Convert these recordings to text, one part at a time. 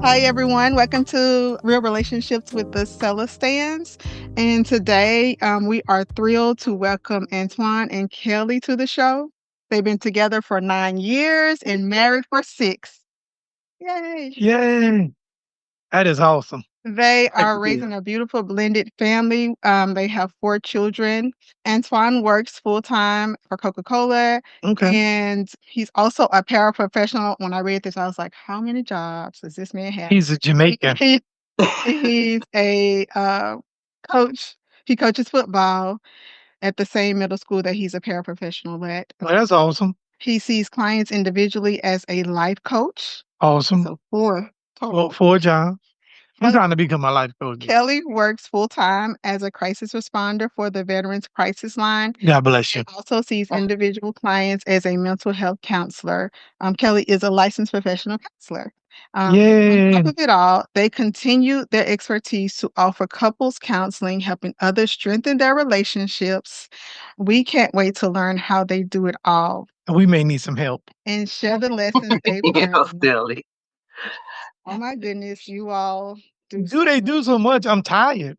Hi, everyone. Welcome to Real Relationships with the Celestands. And today we are thrilled to welcome Antoine and Kelly to the show. They've been together for 9 years and married for 6. Yay. Yay. That is awesome. They are Yeah. raising a beautiful blended family. They have 4 children. Antoine works full time for Coca-Cola, Okay. and he's also a paraprofessional. When I read this, I was like, how many jobs does this man have? He's a Jamaican. He's a coach. He coaches football at the same middle school that he's a paraprofessional at. Well, that's awesome. He sees clients individually as a life coach. Awesome. So 4 total. Well, 4 jobs. I'm Kelly, trying to become a life coach. Kelly works full time as a crisis responder for the Veterans Crisis Line. God bless you. And also sees individual clients as a mental health counselor. Kelly is a licensed professional counselor. On top Yeah. of it all, they continue their expertise to offer couples counseling, helping others strengthen their relationships. We can't wait to learn how they do it all We may need some help. and share the lessons they've You know, learned. silly. Oh my goodness, you all Do they do so much? I'm tired.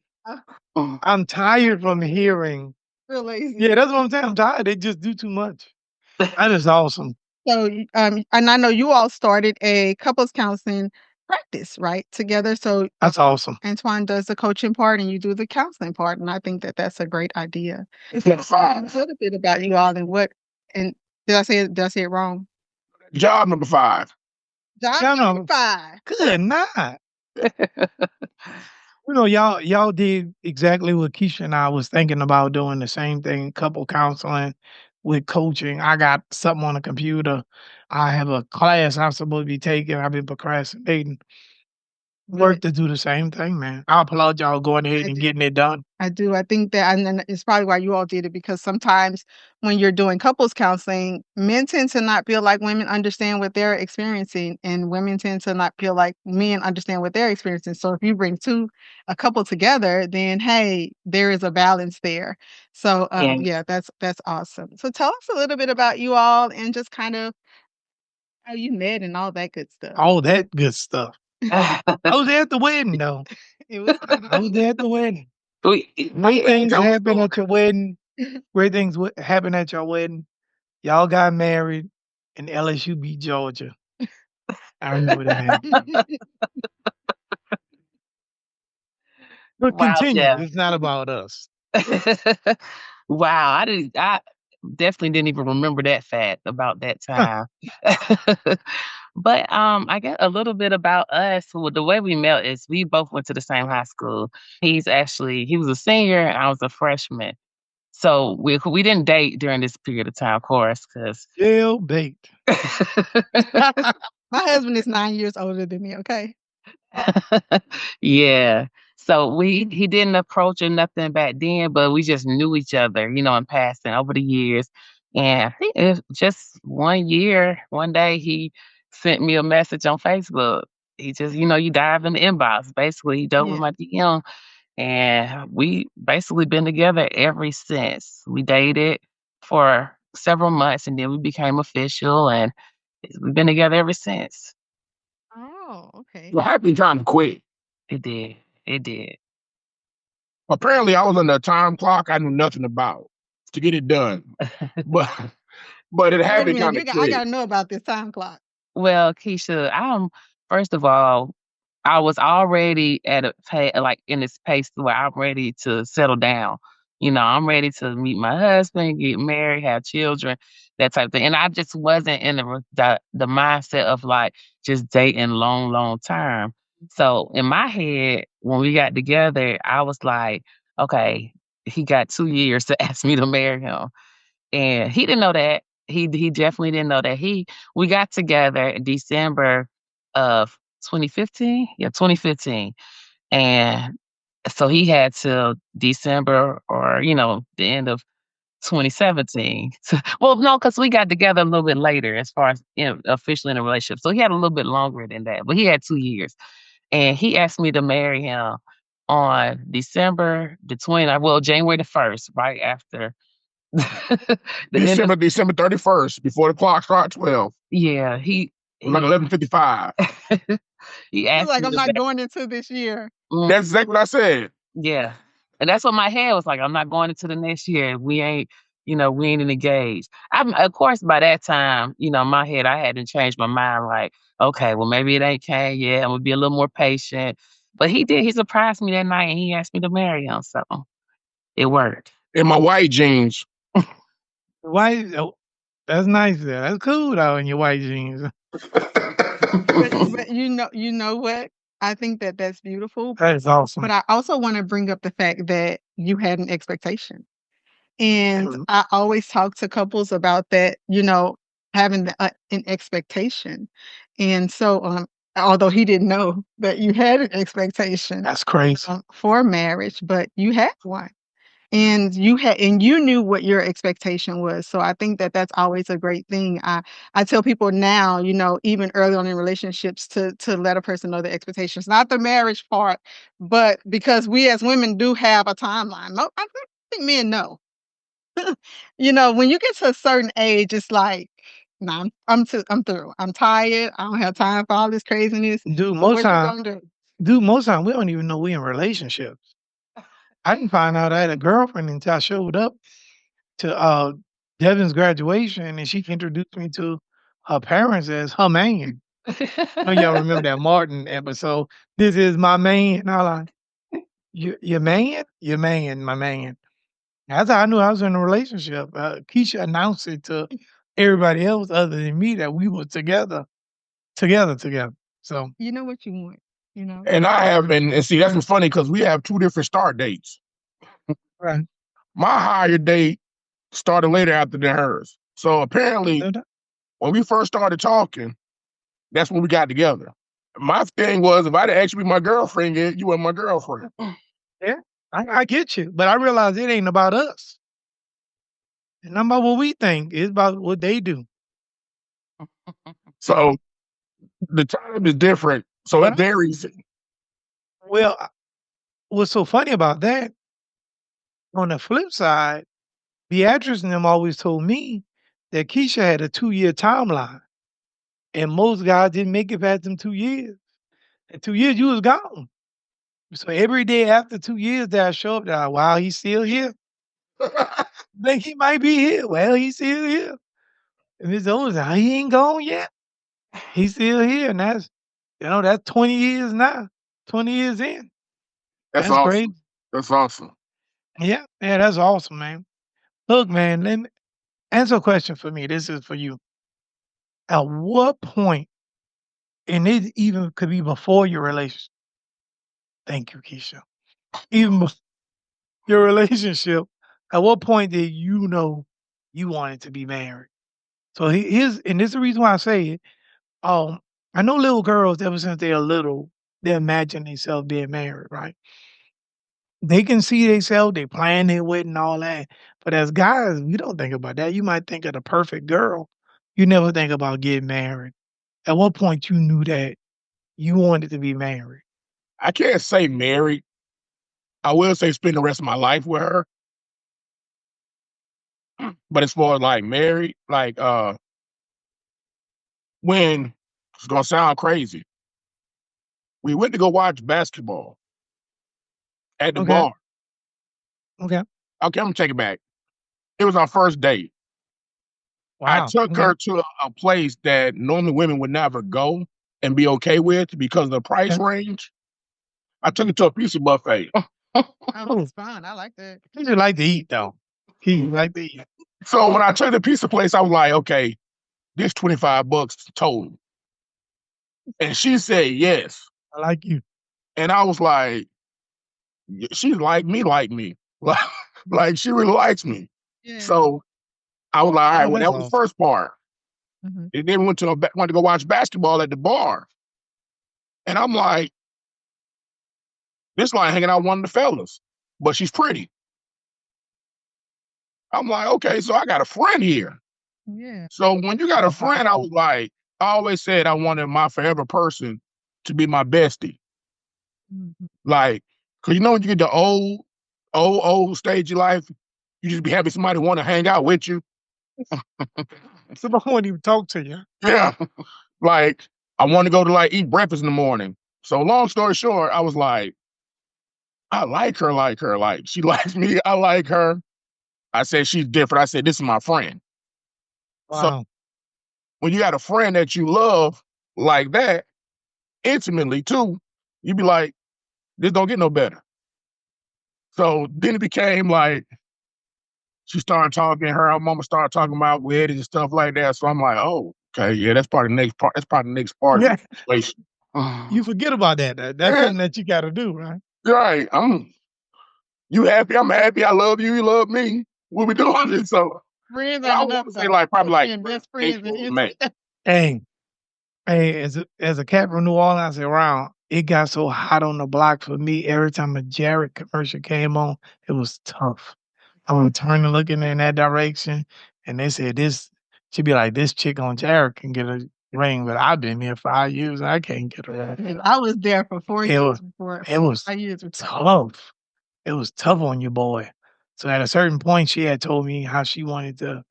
Mm. I'm tired from hearing. real lazy. Yeah, that's what I'm saying. I'm tired. They just do too much. That is awesome. So, and I know you all started a couples counseling practice, right, together. So That's awesome. Antoine does the coaching part and you do the counseling part, and I think that that's a great idea. It's number A 5. little bit about you all and what and did I say it wrong? Job number 5. Job Y'all number know, 5. good night. You know, y'all did exactly what Keisha and I was thinking about doing, the same thing, couple counseling with coaching. I got something on the computer. I have a class I'm supposed to be taking. I've been procrastinating. Work to do the same thing, man. I applaud y'all going ahead I and do. getting it done. I do. I think that, and then it's probably why you all did it because sometimes when you're doing couples counseling, men tend to not feel like women understand what they're experiencing, and women tend to not feel like men understand what they're experiencing. So if you bring a couple together, then hey, there is a balance there. So Yeah. yeah, that's awesome. So tell us a little bit about you all and just kind of how you met and all that good stuff. All that good stuff. I was there at the wedding, though. It was I was there at the wedding. we, Great things Tell the happen story. at your wedding. Great things happen at your wedding. Y'all got married, and LSU beat Georgia. I remember that happened. But wow, continue. Jeff. It's not about us. Wow, I definitely didn't even remember that fact about that time. But I guess a little bit about us. Well, the way we met is we both went to the same high school. He was a senior and I was a freshman. So we didn't date during this period of time, of course, because Jail bait. My husband is 9 years older than me. Okay. yeah. So he didn't approach or nothing back then, but we just knew each other, in passing over the years. And I think it was just one year, one day he sent me a message on Facebook. He just, you dive in the inbox. Basically, he dove with Yeah. my DM. And we basically been together ever since. We dated for several months and then we became official and we've been together ever since. Oh, okay. So happy trying to quit. It did. It did. Apparently, I was under a time clock I knew nothing about to get it done. But it Wait had a me minute, kind of I quit. gotta know about this time clock. Well, Keisha, first of all, I was already at like in this pace where I'm ready to settle down. I'm ready to meet my husband, get married, have children, that type of thing. And I just wasn't in the mindset of like just dating long, long term. So in my head, when we got together, I was like, okay, he got 2 years to ask me to marry him. And he didn't know that. He definitely didn't know that. We got together in December of 2015. Yeah, 2015. And so he had till December or, the end of 2017. Well, no, because we got together a little bit later as far as officially in a relationship. So he had a little bit longer than that, but he had 2 years. And he asked me to marry him on January the 1st, right after the end of December 31st, before the clock starts 12. yeah, It was like 11:55. He You're asked like, me "I'm to not back. going into this year." That's exactly what I said. Yeah. And that's what my head was like, I'm not going into the next year. We ain't engaged. Of course, by that time, my head, I hadn't changed my mind. Like, okay, well, maybe it ain't came yet. I'm gonna be a little more patient. But he did. He surprised me that night, and he asked me to marry him. So it worked. In my white jeans. Why? Oh, that's nice there. That's cool though in your white jeans. But you know what? I think that that's beautiful, That is awesome. but I also wanna bring up the fact that you had an expectation. And Mhm. I always talk to couples about that, having an expectation. And so, although he didn't know that you had an expectation, That's crazy. for marriage, but you had one. And you knew what your expectation was. So I think that that's always a great thing. I tell people now, even early on in relationships to let a person know the expectations, not the marriage part, but because we as women do have a timeline. No, I think men know. When you get to a certain age, it's like, "Nah, I'm through. I'm tired. I don't have time for all this craziness." Dude, So most what you time, gonna do? we don't even know we in relationships. I didn't find out I had a girlfriend until I showed up to Devin's graduation and she introduced me to her parents as her man. I know y'all remember that Martin episode. This is my man. And I like, your man? Your man, my man. That's how I knew I was in a relationship. Keisha announced it to everybody else other than me that we were together. So, You know what you want, you know? And I have, and see, that's what's funny because we have two different start dates. right. My higher date started later after than hers. So apparently, when we first started talking, that's when we got together. My thing was, if I'd actually be my girlfriend, yet, you were my girlfriend. Yeah, I get you, but I realize it ain't about us. It's not about what we think. It's about what they do. So the time is different. So it Right. varies. Well, what's so funny about that, on the flip side, Beatrice and them always told me that Keisha had a 2-year timeline, and most guys didn't make it past them 2 years. In 2 years, you was gone. So every day after 2 years that I show up, that wow, he's still here. Think he might be here. Well, he's still here. And it's always he ain't gone yet. He's still here, and that's 20 years now. 20 years in. That's That's great. awesome. That's awesome. Yeah, that's awesome, man. Look, man, let me answer a question for me. This is for you. At what point, and it even could be before your relationship. Thank you, Keisha. Even your relationship, at what point did you know you wanted to be married? So here's, and this is the reason why I say it. Um, I know little girls ever since they're little, they imagine themselves being married, right? They can see themselves, they plan their wedding and all that. But as guys, we don't think about that. You might think of the perfect girl. You never think about getting married. At what point you knew that you wanted to be married? I can't say married. I will say spend the rest of my life with her. But as far as like married, like when it's gonna sound crazy, we went to go watch basketball at the Okay. bar. Okay. Okay, I'm gonna take it back. It was our first date. I Wow. took Okay. her to a place that normally women would never go and be okay with because of the price Okay. range. I took her to a pizza buffet. Oh, Oh, that's fun. I like that. he just like to eat though. He like to eat. So when I took the pizza place, I was like, okay, this $25 total. And she said yes. I like you. And I was like, she like me. Like she really likes me. Yeah. So I was like, all right, Oh, well, that's that was the awesome. first part. Mhm. And then we went to go watch basketball at the bar. And I'm like, this like hanging out with one of the fellas, but she's pretty. I'm like, okay, so I got a friend here. Yeah. So when you got a friend, I was like, I always said I wanted my forever person to be my bestie. Mhm. Like, cause you know when you get the old stage of life, you just be having somebody want to hang out with you. Somebody won't even talk to you. Yeah. Like I want to go to like eat breakfast in the morning. So long story short, I was like, I like her. Like she likes me. I like her. I said, she's different. I said, this is my friend. So Wow. when you got a friend that you love like that, intimately too, you be like, this don't get no better. So then it became like, she started talking, her mama started talking about weddings and stuff like that. So I'm like, oh, okay, yeah, that's part of the next part. That's part of the next part of Yeah. the situation. You forget about that. That's something that you got to do, right? Right. You happy, I'm happy, I love you, you love me. What we doing this? So Friends I ain't want enough to say though. like probably like Being best friends and April, May. intimate. Hey, as a cat from New Orleans around, it got so hot on the block for me. Every time a Jared commercial came on, it was tough. I would turn and looking in that direction, and they said this. She'd be like, "This chick on Jared can get a ring," but I've been here 5 years. I can't get a ring. I was there for 4 It years was before it was 5 years before. tough. It was tough on your boy. So at a certain point, she had told me how she wanted to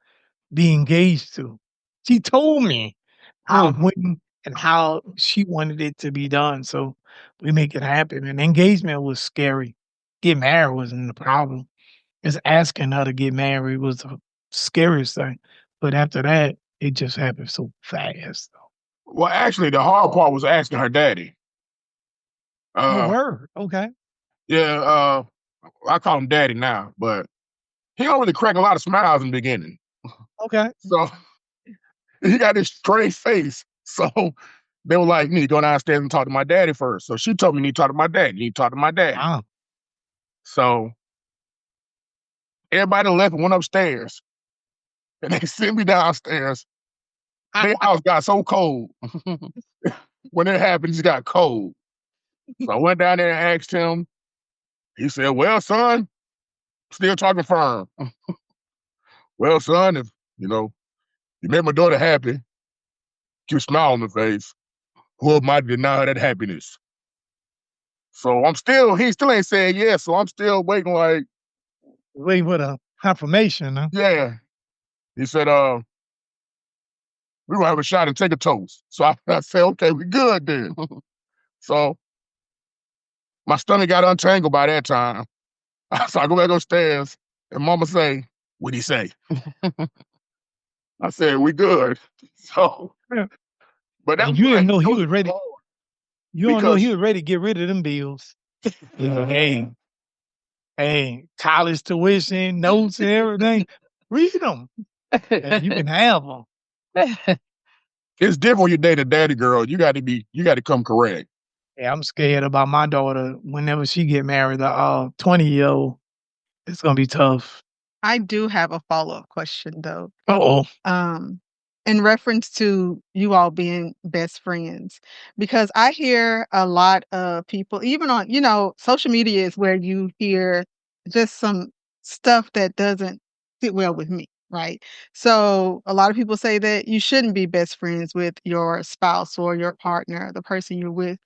be engaged to. She told me how when and how she wanted it to be done. So we make it happen. And engagement was scary. Get married wasn't the problem. Just asking her to get married was the scariest thing. But after that, it just happened so fast. Well, actually, the hard part was asking her daddy. Oh, word. Okay. Yeah, I call him daddy now, but he don't really crack a lot of smiles in the beginning. Okay. So he got this straight face. So they were like, you need to go downstairs and talk to my daddy first. So she told me, you need to talk to my dad. You need to talk to my dad. Wow. So everybody left and went upstairs. And they sent me downstairs. Their house got so cold. When it happened, it just got cold. So I went down there and asked him. He said, well, son, still talking firm. Well, son, if you made my daughter happy, keep a smile on the face. Who am I to deny her that happiness? So he still ain't saying yes. So I'm still waiting like, Wait for the confirmation, huh? yeah. He said, we're gonna have a shot and take a toast. So I said, okay, we good then. So my stomach got untangled by that time. So I go back upstairs and mama say, what'd he say? I said, we good. So, Yeah. but that And was you didn't like, know it he was was ready. hard You don't know he because was ready to get rid of them bills. Hey, college tuition, notes, and everything. Read them. You can have them. it's different when you date a daddy girl. You got to come correct. Yeah, I'm scared about my daughter whenever she get married, the 20-year-old. It's gonna be tough. I do have a follow-up question though. Uh-oh. In reference to you all being best friends, because I hear a lot of people, even on, social media is where you hear just some stuff that doesn't sit well with me, right? So a lot of people say that you shouldn't be best friends with your spouse or your partner, the person you're with,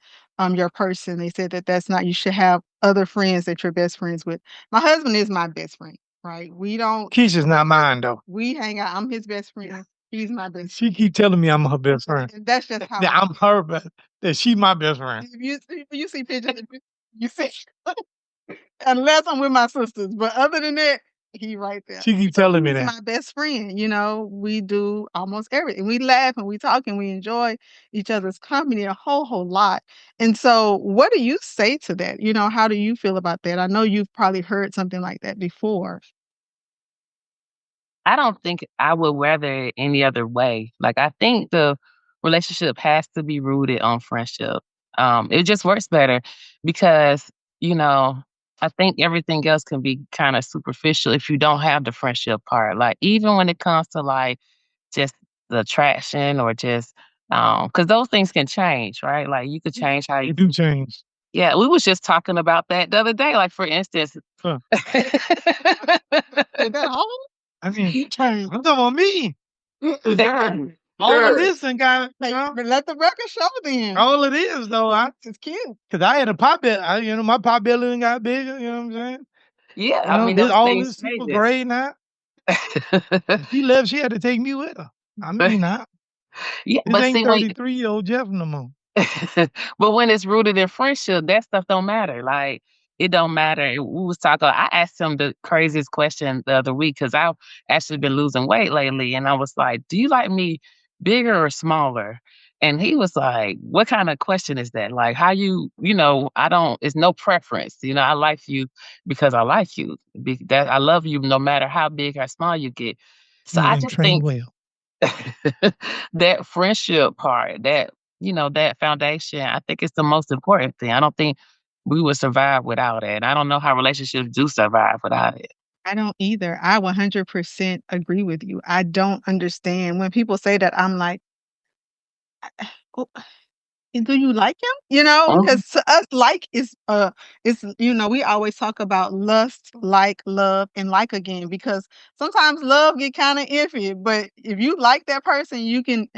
your person. They said that that's not, you should have other friends that you're best friends with. My husband is my best friend, right? Keisha's not mine though. We hang out. I'm his best friend. He's my best She keep telling me I'm her best friend. friend. That's just how That I'm her best. That she my best friend. if you see pictures, you see unless I'm with my sisters. But other than that, he right there. She keep telling me He's that. my best friend. We do almost everything. We laugh and we talk and we enjoy each other's company a whole lot. And so what do you say to that? How do you feel about that? I know you've probably heard something like that before. I don't think I would rather it any other way. Like, I think the relationship has to be rooted on friendship. It just works better because, you know, I think everything else can be kind of superficial if you don't have the friendship part. Like, even when it comes to like just the attraction or just, because those things can change, right? Like, you could change how They you. do change. Yeah, we was just talking about that the other day. Like, for instance. Huh. Is that all? I mean, I'm talking about me. Exactly. All of this and got But let the record show then. all it is though. It's cute. Cause I had a pop belly. My pop belly done got bigger. You know what I'm saying? Yeah, I mean, This those all things this super changes. great now. She left. She had to take me with her. I mean, not. Yeah, This but ain't see when 33-year-old Jeff no more. but when it's rooted in friendship, that stuff don't matter. Like, it don't matter. We was talking. I asked him the craziest question the other week because I've actually been losing weight lately, and I was like, "Do you like me bigger or smaller?" And he was like, "What kind of question is that? Like, how you know? I don't. It's no preference. You know, I like you because I like you. That I love you no matter how big or small you get." So I And just train think well. that friendship part, that foundation, I think it's the most important thing. I don't think we would survive without it. And I don't know how relationships do survive without it. I don't either. I 100% agree with you. I don't understand when people say that, I'm like, "Oh, and do you like him?" Mhm, Because to us, like we always talk about lust, like, love, and like again, because sometimes love get kind of iffy, but if you like that person, you can,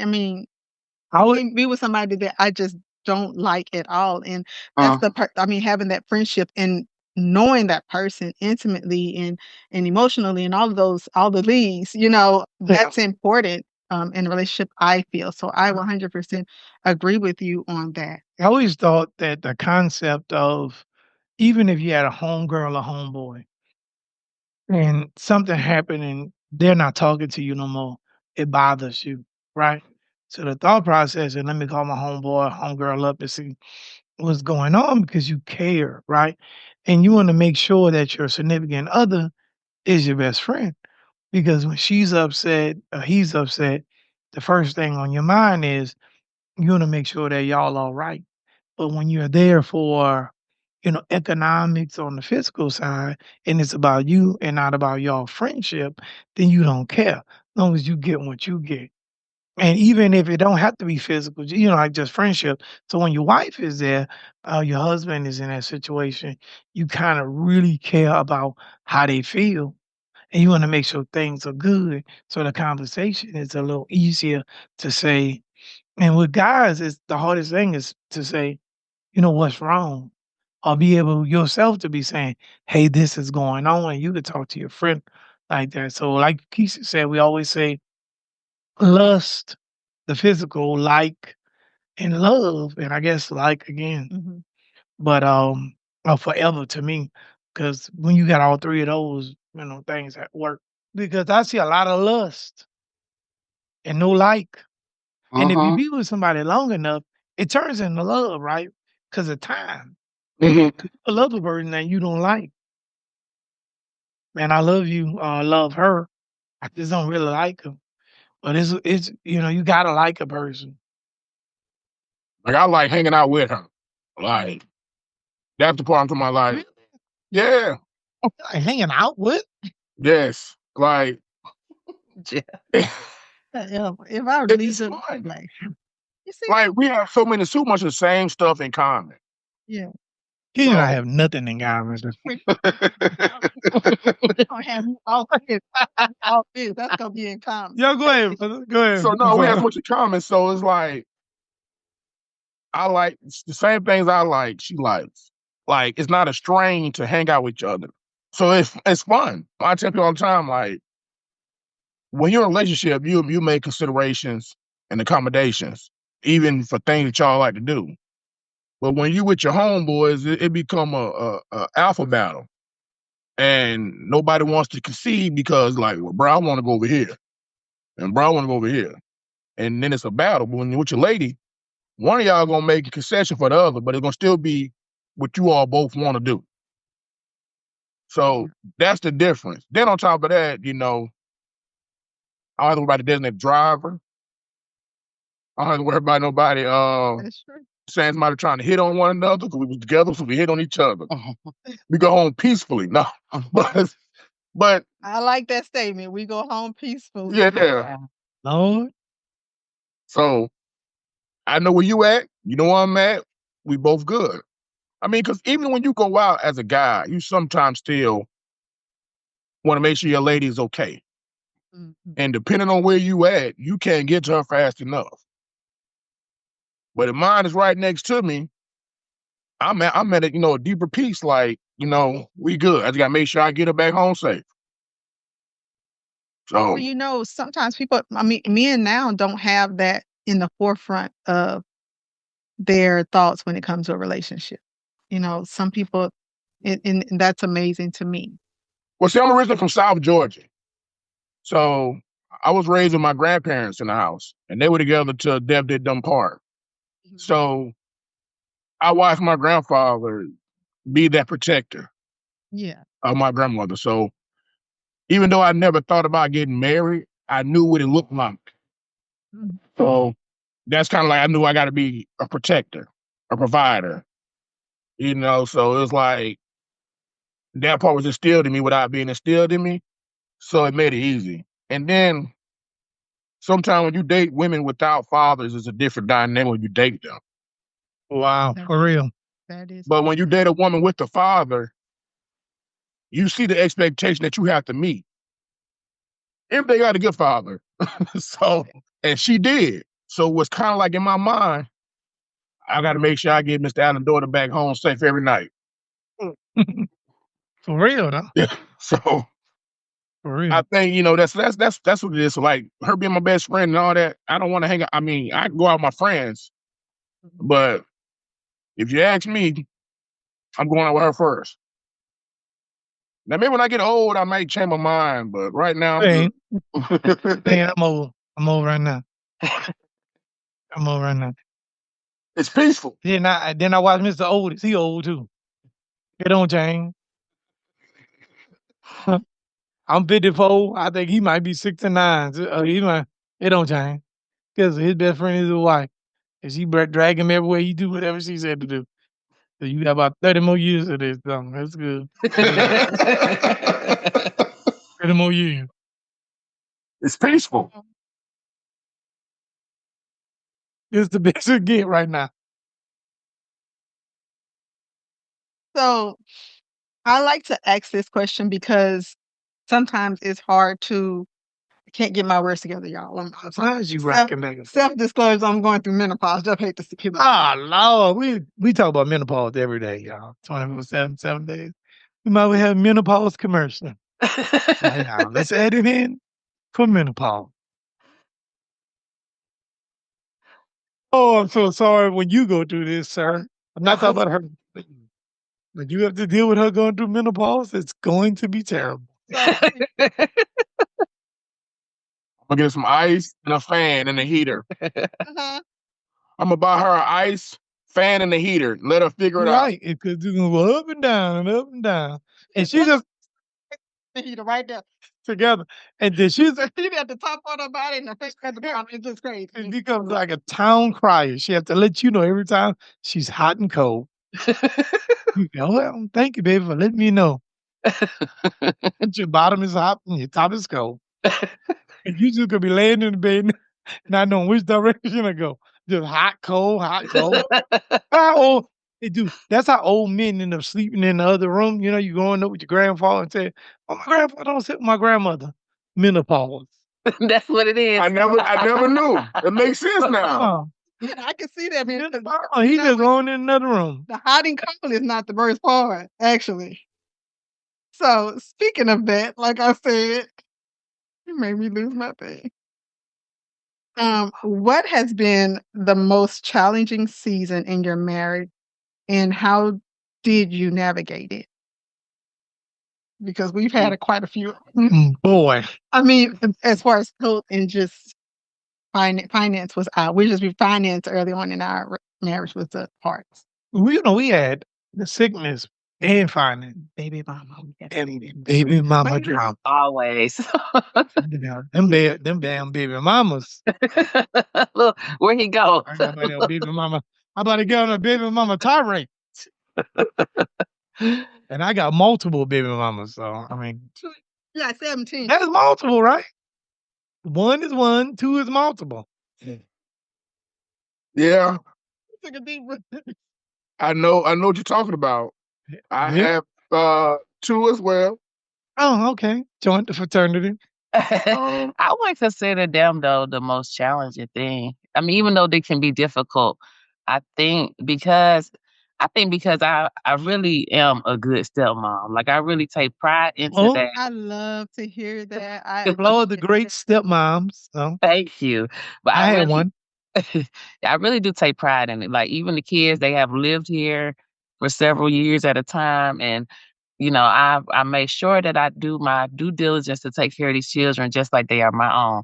I would can be with somebody that I just don't like at all, and that's mhm, having that friendship and knowing that person intimately and emotionally and all the leads, that's important, in a relationship, I feel. So I 100% agree with you on that. I always thought that the concept of even if you had a homegirl or homeboy and something happened and they're not talking to you no more, it bothers you, right? So the thought process, and let me call my homeboy, homegirl up and see what's going on because you care, right? And you want to make sure that your significant other is your best friend because when she's upset or he's upset, the first thing on your mind is you want to make sure that y'all all right. But when you're there for, economics on the physical side, and it's about you and not about y'all friendship, then you don't care. As long as you get what you get. And even if it don't have to be physical, like just friendship. So when your wife is there, your husband is in that situation, you kind of really care about how they feel. And you want to make sure things are good. So the conversation is a little easier to say. And with guys, it's the hardest thing is to say, what's wrong? Or be able yourself to be saying, hey, this is going on. And you could talk to your friend like that. So like Keisha said, we always say lust, the physical, like, and love, and I guess like again. Mhm. But forever to me. Because when you got all three of those, things at work. Because I see a lot of lust and no like. And if you mhm, be with somebody long enough, it turns into love, right? Because of time. mhm. You love a person that you don't like. Man, I love you, love her. I just don't really like her. But it's you gotta like a person. Like I like hanging out with her. Like that's the part I'm talking about. Like, Really? yeah, Like hanging out with? yes. Like Yeah. If I would leave it's them, fun. like, you see, Like we have so much of the same stuff in common. yeah, He and I So have nothing in common. we don't have all this. That's gonna be in common. Yo, go ahead, brother. Go ahead. so I'm no, we have so sorry. much in common. So it's like I like the same things I like, she likes. Like it's not a strain to hang out with each other. So it's fun. I tell people all the time, like when you're in a relationship, you make considerations and accommodations, even for things that y'all like to do. But when you with your homeboys, it become a alpha battle, and nobody wants to concede because like, well, bro, I want to go over here, and bro, I want to go over here, and then it's a battle. But when you're with your lady, one of y'all gonna make a concession for the other, but it's gonna still be what you all both want to do. So that's the difference. Then on top of that, I don't have to worry about the designated driver. I don't have to worry about nobody That's true. saying somebody trying to hit on one another because we was together, so we hit on each other. Mhm, We go home peacefully. No, but I like that statement. We go home peacefully. yeah. yeah. Lord, So I know where you at. You know where I'm at. We both good. I mean, because even when you go out as a guy, you sometimes still want to make sure your lady is okay. Mhm. And depending on where you at, you can't get to her fast enough. But if mine is right next to me, I'm at a deeper peace. Like we good. I just gotta make sure I get her back home safe. Well, So sometimes people, men now don't have that in the forefront of their thoughts when it comes to a relationship. You know, some people, and that's amazing to me. Well, see, I'm originally from South Georgia. So I was raised with my grandparents in the house, and they were together till death did them part. So I watched my grandfather be that protector Yeah. of my grandmother. So even though I never thought about getting married, I knew what it looked like. So that's kind of like I knew I got to be a protector, a provider, you know. So it was like that part was instilled in me without being instilled in me. So it made it easy. And then sometimes when you date women without fathers, it's a different dynamic when you date them. Wow, for real. That is. But when you date a woman with a father, you see the expectation that you have to meet. If they got a good father. So, and she did. So it was kind of like in my mind, I got to make sure I get Mr. Allen's daughter back home safe every night. For real, though. Yeah. So For real. I think, you know, that's what it is. So like her being my best friend and all that, I don't want to hang out. I mean, I can go out with my friends, but if you ask me, I'm going out with her first. Now maybe when I get old, I might change my mind, but right now I'm good. Man, I'm old. I'm old right now. I'm old right now. It's peaceful. Then I watch Mr. Oldest. He old too. It don't change. I'm 54. I think he might be 69. It don't change. Because his best friend is his wife. And she drag him everywhere he do whatever she said to do. So you got about 30 more years of this. That's good. 30 more years. It's peaceful. It's the best you get right now. So I like to ask this question because sometimes it's hard to. I can't get my words together, y'all. Why is you rocking back and forth? Self-disclosure, I'm going through menopause. I hate to see people. Oh, Lord. We talk about menopause every day, y'all. 24/7, 7 days. We might have menopause commercial. Right now, let's add it in for menopause. Oh, I'm so sorry when you go through this, sir. I'm not talking about her. But you have to deal with her going through menopause. It's going to be terrible. I'm gonna get some ice and a fan and a heater. Uh-huh. I'm gonna buy her an ice, fan, and a heater. Let her figure it out. Right, because it's gonna go up and down and up and down. And she just The heater right there. together. And then she's The heater at the top of her body and the face at the bottom. It's just crazy. it becomes like a town crier. She has to let you know every time she's hot and cold. You go, well, thank you, baby, for letting me know. Your bottom is hot and your top is cold. And you just gonna be laying in the bed not knowing which direction to go. Just hot, cold, hot, cold. How old? Hey, dude, that's how old men end up sleeping in the other room. You know, you growing up with your grandfather and say, "Oh, my grandfather don't sit with my grandmother." Menopause. That's what it is. I never knew. It makes sense now. Oh, Yeah, I can see that. Man. he just going in another room. The hot and cold is not the worst part, actually. So speaking of that, like I said, you made me lose my thing. What has been the most challenging season in your marriage, and how did you navigate it? Because we've had quite a few. Boy, I mean, as far as health and just finance was out. We just be finance early on in our marriage was the parts. we had the sickness and finance. Baby mama. And baby mama drama. Always. Them damn baby mamas. Look, where he go? I got my baby mama. I'm about to get on a baby mama tirade. And I got multiple baby mamas, so I mean, Yeah, 17. that's multiple, right? One is one, two is multiple. Yeah, Took a deep breath. I know what you're talking about. I have two as well. Oh, okay. Join the fraternity. I would consider them though the most challenging thing. I mean, even though they can be difficult, I think because I really am a good stepmom. Like I really take pride into Oh, that. I love to hear that. Applaud the great stepmoms. So Thank you. But I had really, one. I really do take pride in it. Like, even the kids, they have lived here for several years at a time, and, I make sure that I do my due diligence to take care of these children just like they are my own,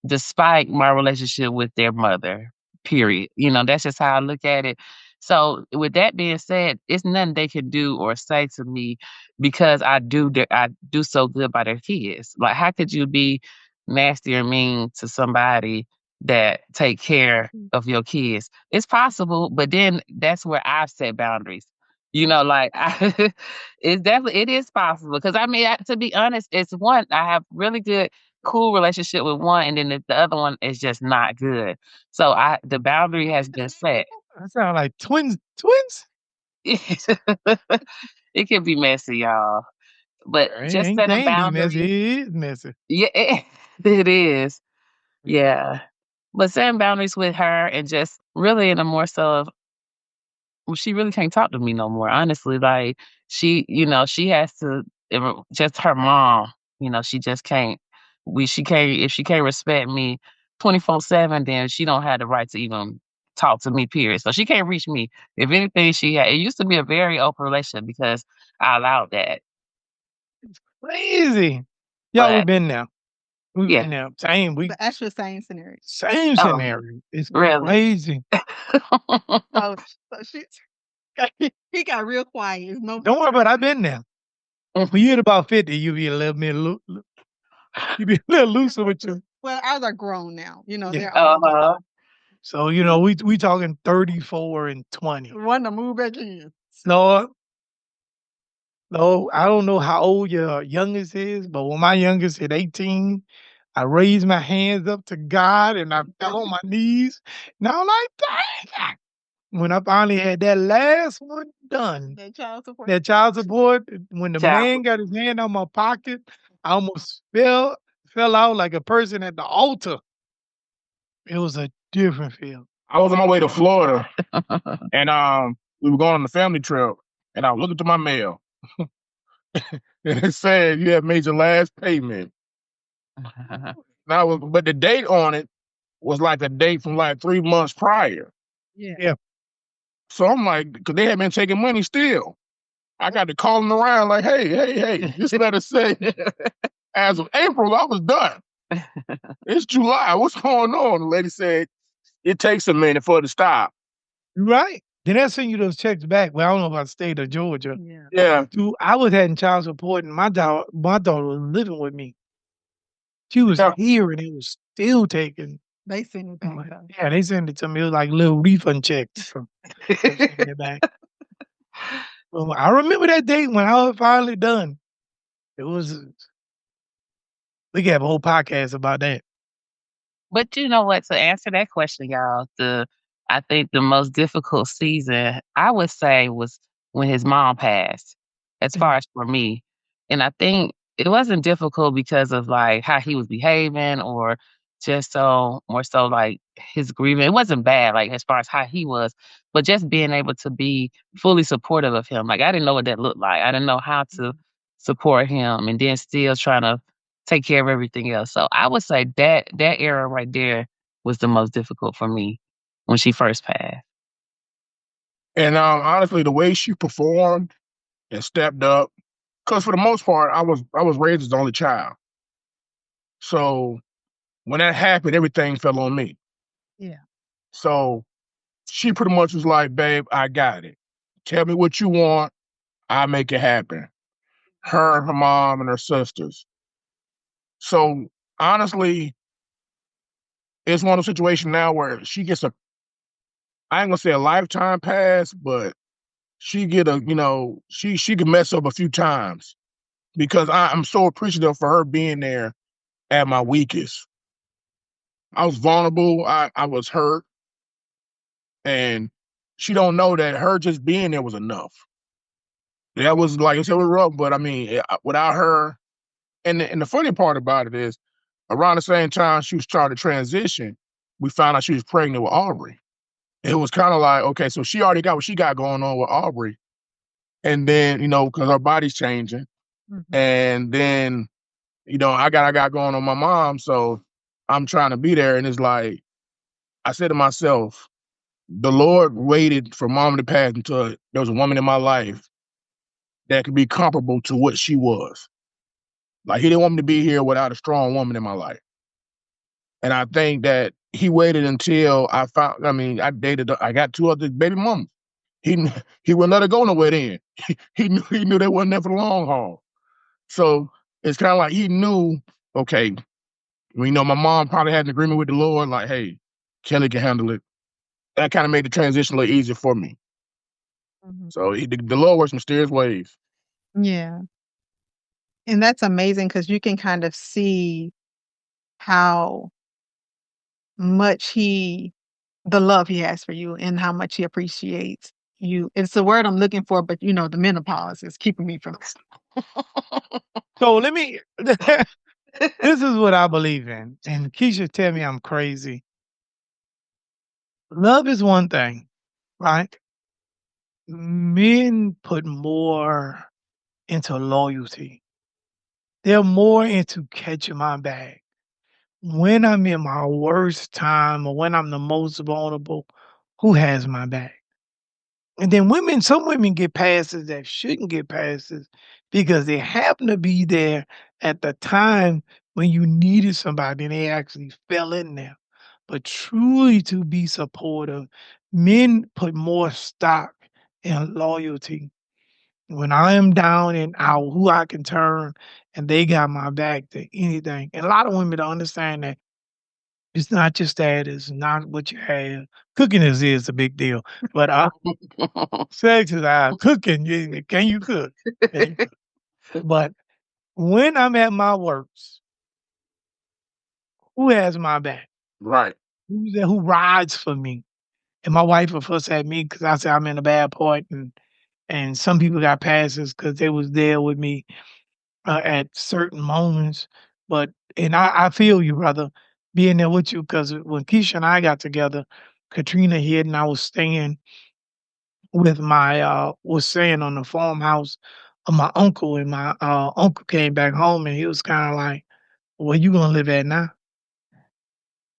despite my relationship with their mother, period. That's just how I look at it. So, with that being said, it's nothing they can do or say to me because I do so good by their kids. Like, how could you be nasty or mean to somebody that take care of your kids? It's possible, but then that's where I've set boundaries. Like, it is possible because I mean, to be honest, it's one I have really good cool relationship with one, and then the other one is just not good. So the boundary has been set. That sound like twins. Twins? It can be messy, y'all. But It just ain't setting can't be messy. boundaries. It is messy. Yeah, it is. Yeah. But setting boundaries with her and just really in a more so of well, she really can't talk to me no more, honestly. Like she has to just her mom, she just can't she can't if she can't respect me 24/7, then she don't have the right to even talk to me, period. So she can't reach me. If anything, it used to be a very open relationship because I allowed that. Crazy. Y'all, we But been there. We've yeah. been there. Same. We The actual same scenario. same Oh, scenario. It's really? crazy. So she he got real quiet. It's no Don't worry about it. I've been there. When you hit about 50, you be a little bit you be a little looser with your well, ours are grown now. yeah. They're all grown. Uh-huh. So, we talking 34 and 20. Want to move back in. No, no, I don't know how old your youngest is, but when my youngest hit 18, I raised my hands up to God and I fell on my knees. And I'm like, dang. When I finally had that last one done, that child support, when the Child. man got his hand on my pocket, I almost fell out like a person at the altar. It was a different feel. I was on my way to Florida, and we were going on the family trip, and I was looking through my mail, and it said you have made your last payment. But the date on it was like a date from like 3 months prior. Yeah. So I'm like, because they had been taking money still. I got to calling around like, hey, this letter say as of April I was done. It's July. What's going on? The lady said it takes a minute for it to stop. Right. Then they'll send you those checks back. Well, I don't know about the state of Georgia. Yeah. Dude, I was having child support and my daughter was living with me. She was Yeah. here and it was still taking. They send it back though. Yeah, they sent it to me. It was like little refund checks from sending it back. Well, I remember that date when I was finally done. It was we could have a whole podcast about that. But you know what? To answer that question, y'all, I think the most difficult season I would say was when his mom passed, as far as for me. And I think it wasn't difficult because of like how he was behaving or just so more so like his grieving. It wasn't bad, like as far as how he was, but just being able to be fully supportive of him. Like I didn't know what that looked like. I didn't know how to support him and then still trying to take care of everything else. So I would say that era right there was the most difficult for me when she first passed. And honestly, the way she performed and stepped up, because for the most part, I was raised as the only child. So when that happened, everything fell on me. Yeah. So she pretty much was like, babe, I got it. Tell me what you want. I'll make it happen. Her mom, and her sisters. So honestly, it's one of those situations now where she gets I ain't gonna say a lifetime pass, but she get she can mess up a few times because I'm so appreciative for her being there at my weakest. I was vulnerable. I was hurt, and she don't know that her just being there was enough. That was like I said, it was rough, but I mean, without her, and the funny part about it is, around the same time she was trying to transition, we found out she was pregnant with Aubrey. It was kind of like, okay, so she already got what she got going on with Aubrey, and then because her body's changing, and then I got going on my mom, so I'm trying to be there, and it's like I said to myself, the Lord waited for mom to pass until there was a woman in my life that could be comparable to what she was. Like he didn't want me to be here without a strong woman in my life. And I think that he waited until I found, I got 2 other baby mamas. He he wouldn't let her go nowhere then. He knew they wasn't there for the long haul. So it's kind of like he knew, okay, my mom probably had an agreement with the Lord, like, hey, Kelly can handle it. That kind of made the transition a little easier for me. Mhm. So the Lord works mysterious ways. Yeah. And that's amazing because you can kind of see how much the love he has for you and how much he appreciates you. It's the word I'm looking for, but the menopause is keeping me from So let me this is what I believe in. And Keisha tell me I'm crazy. Love is one thing, right? Men put more into loyalty. They're more into catching my back. When I'm in my worst time or when I'm the most vulnerable, who has my back? And then some women get passes that shouldn't get passes because they happen to be there at the time when you needed somebody and they actually fell in there. But truly to be supportive, men put more stock in loyalty. When I am down and out, who I can turn and they got my back to anything. And a lot of women don't understand that it's not just that, it's not what you have. Cooking is a big deal. But sex is cooking. Can you cook? Can you cook? But when I'm at my worst, who has my back? Right. Who's there? Who rides for me? And my wife will fuss at me because I say I'm in a bad part, and some people got passes because they was there with me at certain moments. But and I feel you, brother, being there with you because when Keisha and I got together, Katrina hit and I was staying with was staying on the farmhouse of my uncle, and my uncle came back home and he was kind of like, "Where you gonna live at now?"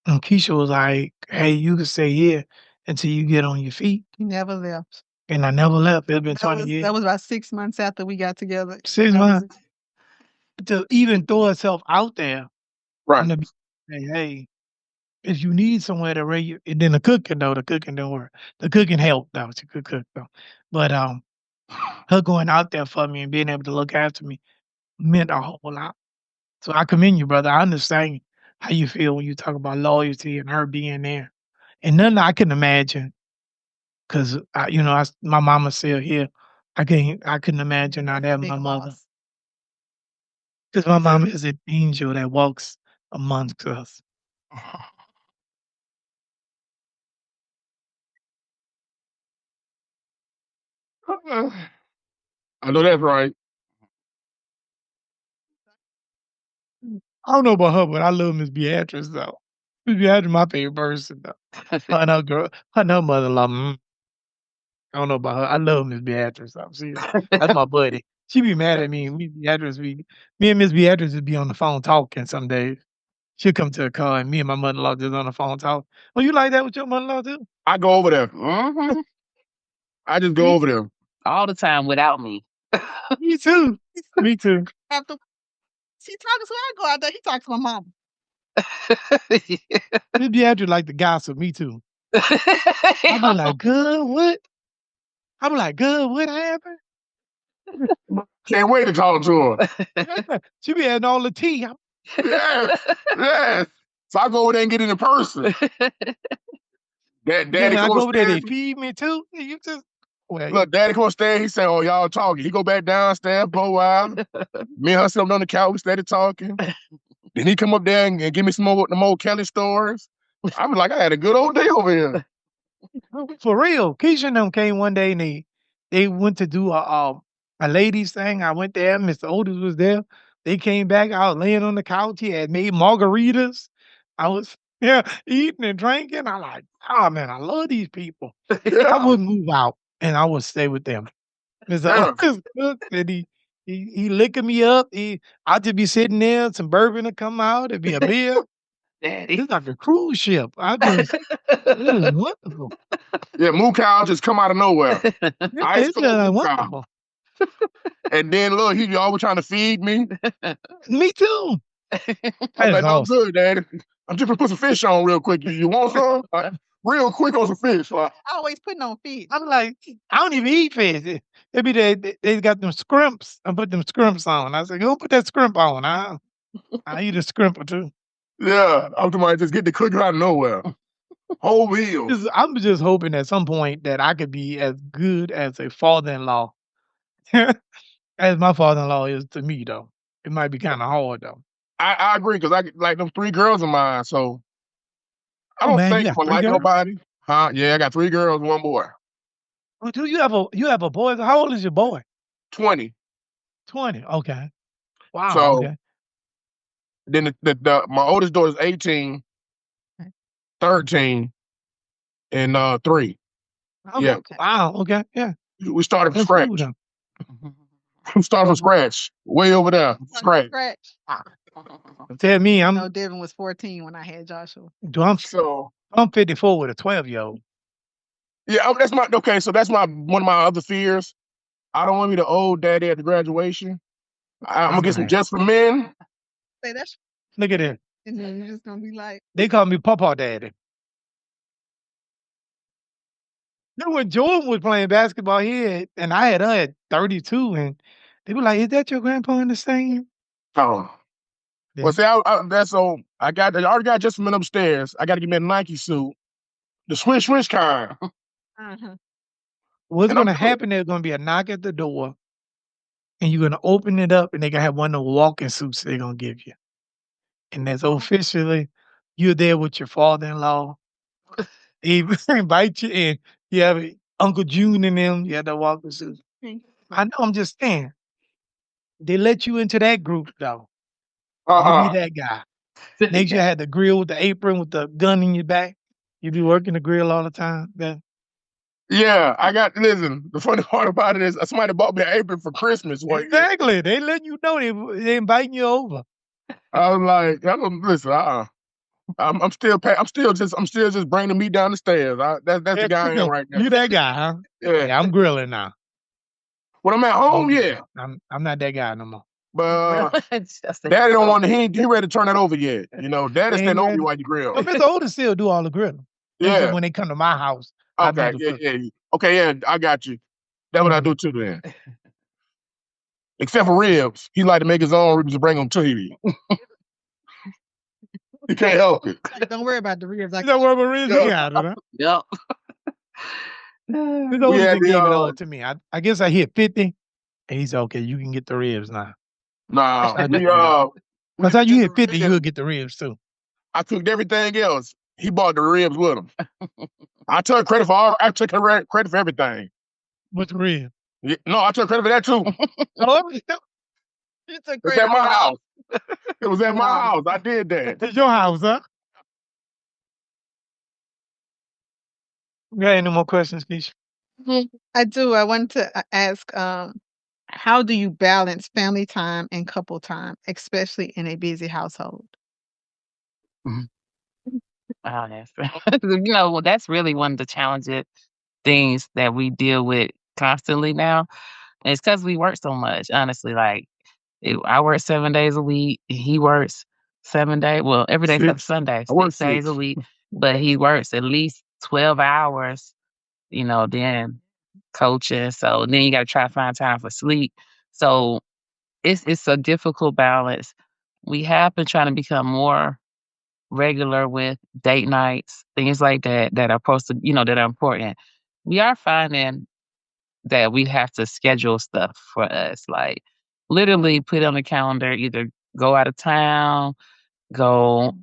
And Keisha was like, "Hey, you can stay here until you get on your feet." He never left. And I never left. It's been 20 years. That was about 6 months after we got together. 6 months to even throw herself out there Right. and to be say, "Hey, if you need somewhere to raise you," and then the cooking though, the cooking don't work. The cooking helped though. She could cook though. But her going out there for me and being able to look after me meant a whole lot. So I commend you, brother. I understand how you feel when you talk about loyalty and her being there. And nothing I can imagine, because my mama's still here. I couldn't imagine not having Big my mother. loss. Because my mom is an angel that walks amongst us. I know that's right. I don't know about her, but I love Miss Beatrice though. Miss Beatrice my favorite person though. Her and her mother-in-law. I don't know about her. I love Miss Beatrice though. That's my buddy. She be mad at me. Me and Miss Beatrice would be on the phone talking some days. She'll come to the car and me and my mother-in-law just on the phone talking. Oh, you like that with your mother-in-law too? I go over there. Mhm. I just go over there. All the time without me. Me too. Me too. After she talking to I go out there, he talks to my mom. Miss Beatrice like to gossip. Me too. I be like, good, what? I be like, good, what happened? Can't wait to talk to her. She be having all the tea. Yes, yes. So I go over there and get in person. Then Daddy when I come go over there, they upstairs. feed me too. You just Look, Daddy come upstairs. He say, "Oh, y'all talking." He go back downstairs for a while. Me and her sitting on the couch, we steady talking. Then he come up there and give me some more Kelly stories. I was like, I had a good old day over here. for real. Keisha and them came one day and they went to do a ladies thing. I went there. Mr. Otis was there. They came back. I was laying on the couch. He had made margaritas. I was eating and drinking. I'm like, oh man, I love these people. I Yeah, would move out and I would stay with them. Mr. yeah. Otis cooked and he licking me up. I'd just be sitting there, some bourbon to come out, it'd be a beer. Daddy. It's like a cruise ship. This is wonderful. Yeah, moo cow just come out of nowhere. Ice It's cold moo cow. wonderful. And then look, he always trying to feed me. Me too. I'm like, no, I'm awesome. good, Daddy. I'm just gonna put some fish on real quick. You want some? Real quick on some fish. Like, Always putting on feet. I'm like, I don't even eat fish. They be they got them scrimps. I put them scrimps on. I said, go put that scrimp on. I eat a scrimp or two. yeah, I'm talking about just get the cooking out of nowhere. Whole meal. I'm just hoping at some point that I could be as good as a father-in-law as my father-in-law is to me, though. It might be kind of hard, though. I agree because I like them 3 girls of mine, so I don't Man, you think got I'm gonna 3 like girls? nobody. Huh? Yeah, I got 3 girls, 1 boy. Oh, do you have a boy? How old is your boy? 20. 20. Okay. Wow. So Okay. then my oldest daughter's 18, 13, and 3. Okay. Yeah. Wow. Okay. Yeah. We started from That's cool, scratch. though. We started from scratch. Way over there. Scratch. Tell me, No, Devin was 14 when I had Joshua. I'm 54 with a 12-year-old. Yeah, that's my okay. So that's one of my other fears. I don't want to be the old daddy at the graduation. I'm gonna get some just for men. Say that's Look at it. and then you're just gonna be like, They call me Pawpaw Daddy. You know, when Jordan was playing basketball here, and I had her at 32, and they were like, "Is that your grandpa in the same?" Oh, Yeah. well, see, I already got just for men upstairs. I got to get me a Nike suit, the swish kind. What's And going to I'm good. happen? There's going to be a knock at the door, and you're going to open it up, and they going to have one of the walking suits they're going to give you. And that's officially, you're there with your father-in-law. He invite you in. You have Uncle June and them. You have the walking suit. I know, I'm just saying. They let you into that group, though. You be that guy. Next year, I had the grill with the apron with the gun in your back. You be working the grill all the time. Then Yeah, listen, the funny part about it is somebody bought me an apron for Christmas one year. exactly. They letting you know they inviting you over. I was like, listen, I'm still just bringing the meat down the stairs. That's the guy I am right now. You that guy, huh? Yeah, I'm grilling now. When I'm at home, yeah. I'm not that guy no more. But Daddy don't want to. He ready to turn that over yet. You know, Daddy Ain't stand over ready. you while you grill. But Mr. Oldest still do all the grilling. It's just when they come to my house, I do Okay. the cooking. Yeah. Okay. Yeah. I got you. That's what I do too. Then, except for ribs, he like to make his own ribs and bring them to you. He can't help it. don't worry about the ribs. You don't worry about ribs. He got it, huh? Yep. Mr. Oldest gave it all to me. I guess I hit 50, and he said, "Okay, you can get the ribs now." Nah, that's how you hit 50. You'll get the ribs too. I cooked everything else. He bought the ribs with him. I took credit for everything. What's the rib? Yeah, no, I took credit for that too. You took It's at my house. It was at my house. I did that. It's your house, huh? You got any more questions, Keisha? I do. I wanted to ask, how do you balance family time and couple time, especially in a busy household? I'll answer. You know, that's really one of the challenging things that we deal with constantly now. And it's because we work so much, honestly. Like, I work 7 days a week. He works 7 days. Well, every day except Sunday, I work 6 days a 6. week. But he works at least 12 hours, you know, then coaching. So then you got to try to find time for sleep. So it's a difficult balance. We have been trying to become more regular with date nights, things like that are supposed to, you know, that are important. We are finding that we have to schedule stuff for us, like literally put on the calendar, either go out of town, go,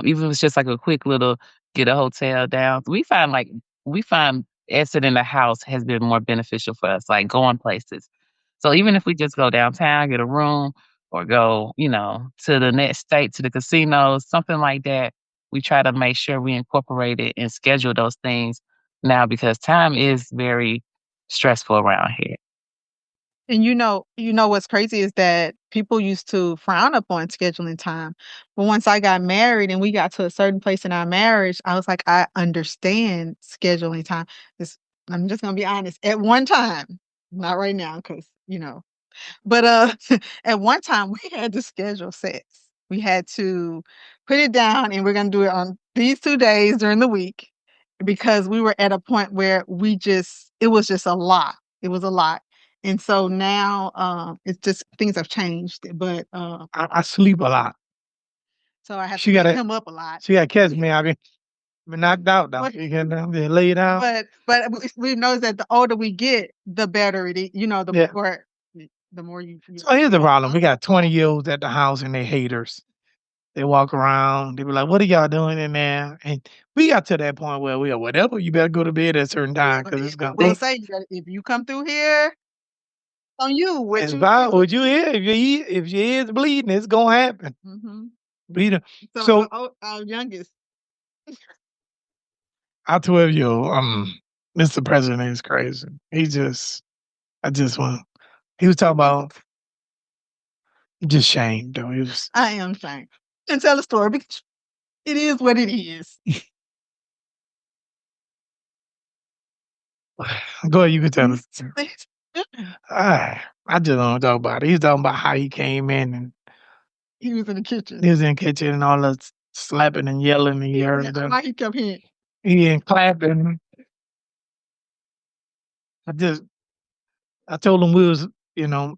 even if it's just like a quick little get a hotel down. We find exiting the house has been more beneficial for us, like going places. So even if we just go downtown, get a room, or go, you know, to the next state, to the casinos, something like that, we try to make sure we incorporate it and schedule those things now because time is very stressful around here. And you know what's crazy is that people used to frown upon scheduling time. But once I got married and we got to a certain place in our marriage, I was like, I understand scheduling time. This, I'm just gonna be honest. At one time, not right now, because but at one time we had to schedule sets. We had to put it down, and we're gonna do it on these 2 days during the week because we were at a point where it was just a lot. It was a lot. And so now, it's just things have changed, but, I sleep a lot. so I have to She pick gotta him up a lot. she gotta catch me. I've been knocked out though. But You get down there, lay down. but we know that the older we get, the better it is, the Yeah. more you So here's the problem. We got 20-year-olds at the house and they haters. They walk around, they be like, "What are y'all doing in there?" And we got to that point where we are, whatever, you better go to bed at a certain time because it's gonna We'll say if you come through here, on you, what it's you about what you hear. If your ears bleeding, it's gonna happen. Mhm. Bleeding. So So our youngest, our 12-year-old, Mr. President is crazy. I just want. He was talking about just shame though. He was. I am shamed. And tell a story because it is what it is. Go ahead, you can tell us. Please. I just don't talk about it. He's talking about how he came in and He was in the kitchen. he was in the kitchen and all the slapping and yelling and he heard them. Why he kept hearing? He ain't clapping. I told him we was,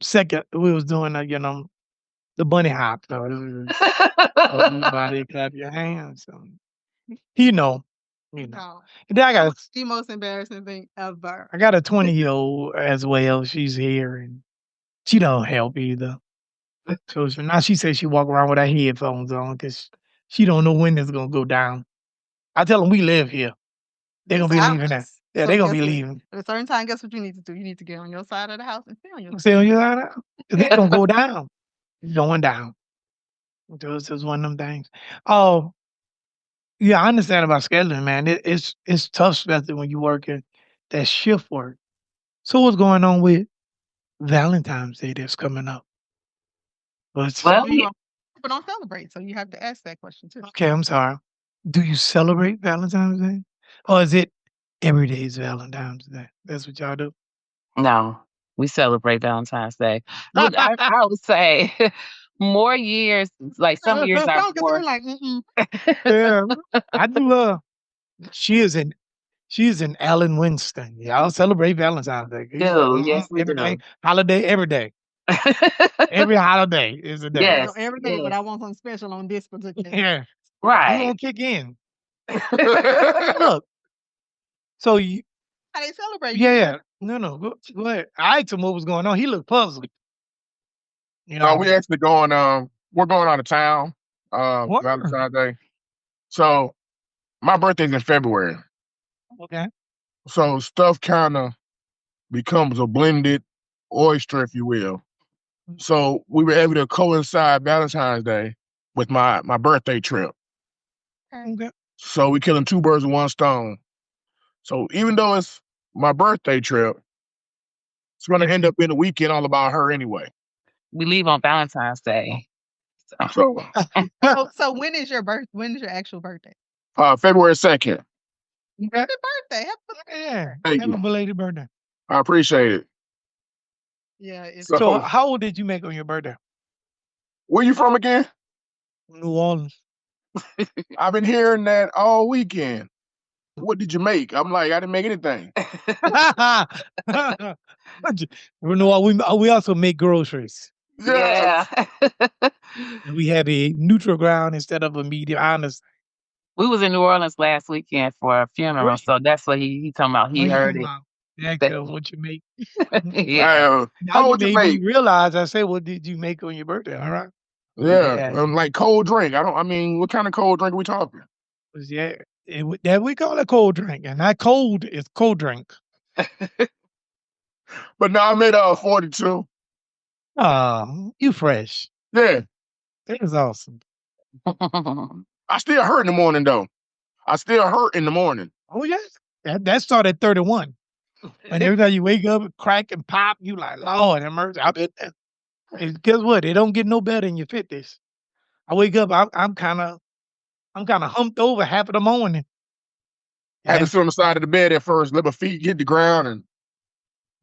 second, we was doing the bunny hop. So everybody clap your hands. So, you know. No. And then I got The most embarrassing thing ever. a 20-year-old as well. She's here and she don't help either. So now she says she walk around with her headphones on because she don't know when it's gonna go down. I tell them we live here. They're gonna be leaving that. Yeah, they're gonna be leaving. At a certain time, guess what you need to do? You need to get on your side of the house and stay on your side. Stay on your side. They're gonna go down. It's going down. So it's just one of them things. Oh, yeah, I understand about scheduling, man. It's tough, especially when you working that shift work. So what's going on with Valentine's Day that's coming up? But Well, People don't celebrate, so you have to ask that question too. okay, I'm sorry. Do you celebrate Valentine's Day? Or is it every day is Valentine's Day? That's what y'all do? no, we celebrate Valentine's Day. Look, I would say more years, like some years are Don't, 'cause more. we're like, Yeah, I do. She is in Allen Winston. Y'all celebrate Valentine's Day. He's Do, yes, we do. everything, holiday every day. Every holiday is a day. Yes, every day, but yes. I want something special on this particular day. Yeah, you Right. gonna kick in. Look, so you, How they celebrate? yeah. No, go ahead. I asked him what was going on. He looked puzzled. No, we actually going. We're going out of town. What? Valentine's Day. So my birthday's in February. Okay. So stuff kind of becomes a blended oyster, if you will. So we were able to coincide Valentine's Day with my birthday trip. Okay. So we killing two birds with one stone. So even though it's my birthday trip, it's going to end up being a weekend all about her anyway. We leave on Valentine's Day. So So when is your actual birthday? February 2nd. Happy birthday! Yeah. Thank Have you. a belated birthday. I appreciate it. Yeah. It's So how old did you make on your birthday? Where you from again? New Orleans. I've been hearing that all weekend. What did you make? I'm like, I didn't make anything. You know what? We also make groceries. Yeah. We have a neutral ground instead of a medium. Honest. We was in New Orleans last weekend for a funeral, so that's what he talking about. He heard it. Yeah, That- what you make. Yeah. How would you made me make? realize. I said, "What did you make on your birthday?" All right. Yeah, Yeah. like cold drink. I mean, what kind of cold drink are we talking? Yeah, that we call it cold drink, and that cold is cold drink. But no, I made 42. Oh, you fresh. Yeah, That is awesome. I still hurt in the morning though. I still hurt in the morning. Oh yeah, that started at 31. And every time you wake up, crack and pop, you like, Lord have mercy. I bet that. Guess what? It don't get no better in your 50s. I wake up, I'm kind of humped over half of the morning. Had to sit on the side of the bed at first, let my feet hit the ground, and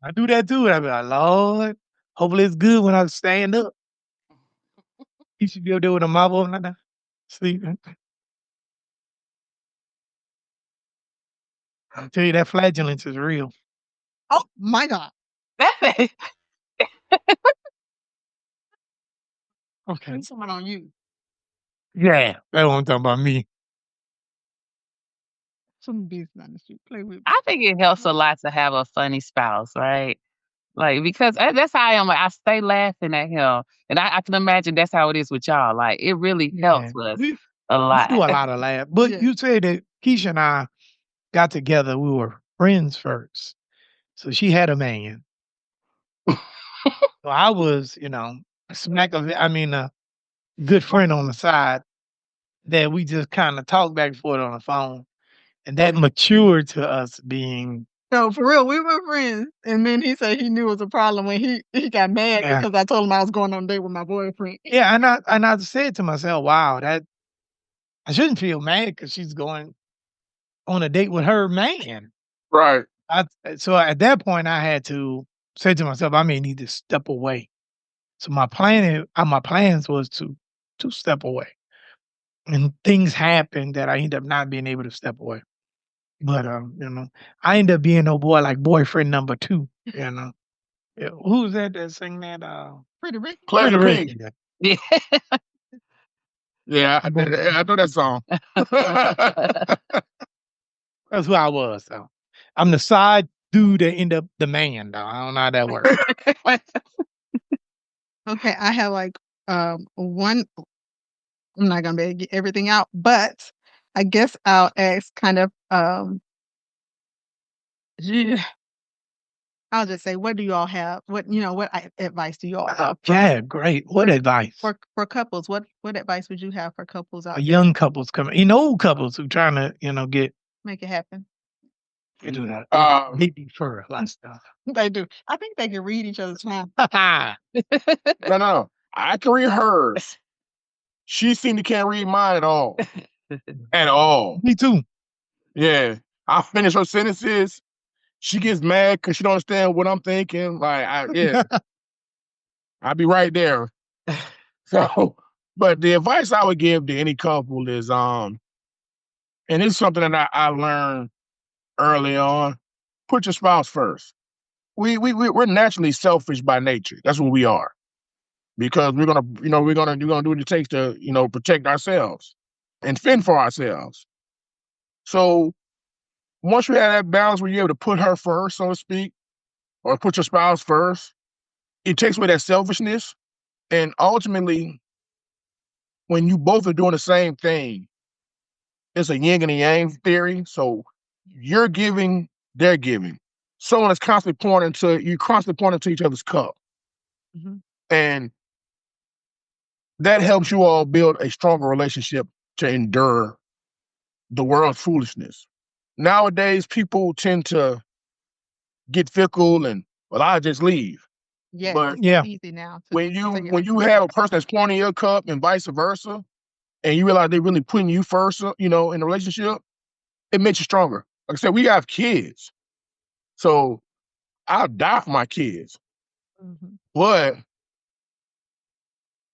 I do that too. And I be like, Lord, hopefully it's good when I stand up. You should be able to do it with a mouth open like that, sleeping. I tell you, that flatulence is real. Oh my God. Okay. Bring someone on you. Yeah, that's what I'm talking about me. Some business on the street. Play with me. I think it helps a lot to have a funny spouse, right? Like, because that's how I am. Like, I stay laughing at him, and I can imagine that's how it is with y'all. Like, it really helps Yeah. us We a lot. do a lot of laugh. But Yeah. you say that Keisha and I got together, we were friends first. So she had a man. So I was, a smack of it. I mean, a good friend on the side that we just kind of talked back and forth on the phone. And that matured to us being. No, for real, we were friends. And then he said he knew it was a problem when he got mad Yeah. because I told him I was going on a date with my boyfriend. Yeah, and I said to myself, wow, that I shouldn't feel mad because she's going on a date with her man. right. So at that point, I had to say to myself, I may need to step away. So my plans was to step away, and things happened that I ended up not being able to step away. But I ended up being no boy like boyfriend number 2. Yeah, who's that sang that? Pretty Ricky. Pleasure Ricky. Pig. Yeah. Yeah, I know that song. That's who I was. So I'm the side dude that ended up the man. Though I don't know how that works. Okay, I have like one. I'm not gonna be able to get everything out, but I guess I'll ask kind of yeah, I'll just say, what do you all have? What advice do you all have Yeah, great. What advice? for couples? What advice would you have for couples out there? Young couples coming, old couples who trying to get Make it happen. do that. They defer a lot of stuff. They do. I think they can read each other's mind. No. I can read hers. She seemed to can't read mine at all. At all. Me too. Yeah. I finish her sentences. She gets mad because she don't understand what I'm thinking. Like, I'd be right there. So, but the advice I would give to any couple is, and it's something that I learned early on, put your spouse first. We're naturally selfish by nature. That's what we are. Because we're gonna do what it takes to, protect ourselves and fend for ourselves. So once you have that balance where you're able to put her first, so to speak, or put your spouse first, it takes away that selfishness. And ultimately, when you both are doing the same thing, it's a yin and a yang theory. So you're giving, they're giving. Someone is constantly pouring into each other's cup. Mm-hmm. And that helps you all build a stronger relationship to endure the world's foolishness. Nowadays, people tend to get fickle and, well, I just leave. Yeah, But it's easy now. When you have a person that's pouring in your cup and vice versa, and you realize they're really putting you first, in a relationship, it makes you stronger. Like I said, we have kids, so I'll die for my kids. Mm-hmm. But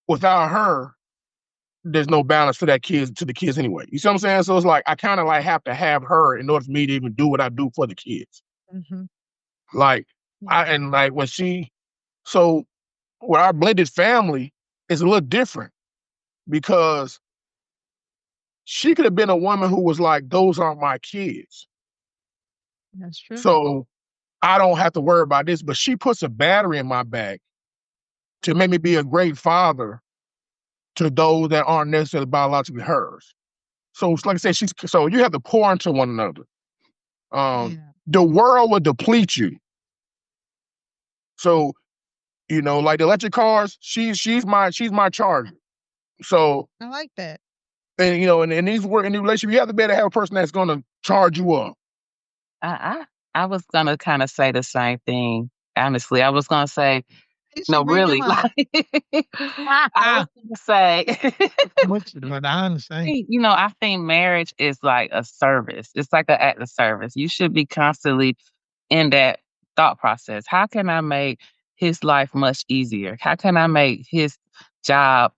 without her, there's no balance to the kids anyway. You see what I'm saying? So it's like I kind of like have to have her in order for me to even do what I do for the kids. Mm-hmm. Like so with our blended family, it's a little different because she could have been a woman who was like, those aren't my kids. That's true. So I don't have to worry about this, but she puts a battery in my back to make me be a great father to those that aren't necessarily biologically hers. So like I said, so you have to pour into one another. The world will deplete you. So, like the electric cars, she's my charger. So I like that. And in these relationship, you have to be able to have a person that's gonna charge you up. I was gonna kind of say the same thing. Honestly, I was gonna say Did she No, bring him really. up? Like, I was gonna say, But I understand. I think marriage is like a service. It's like an act of service. You should be constantly in that thought process. How can I make his life much easier? How can I make his job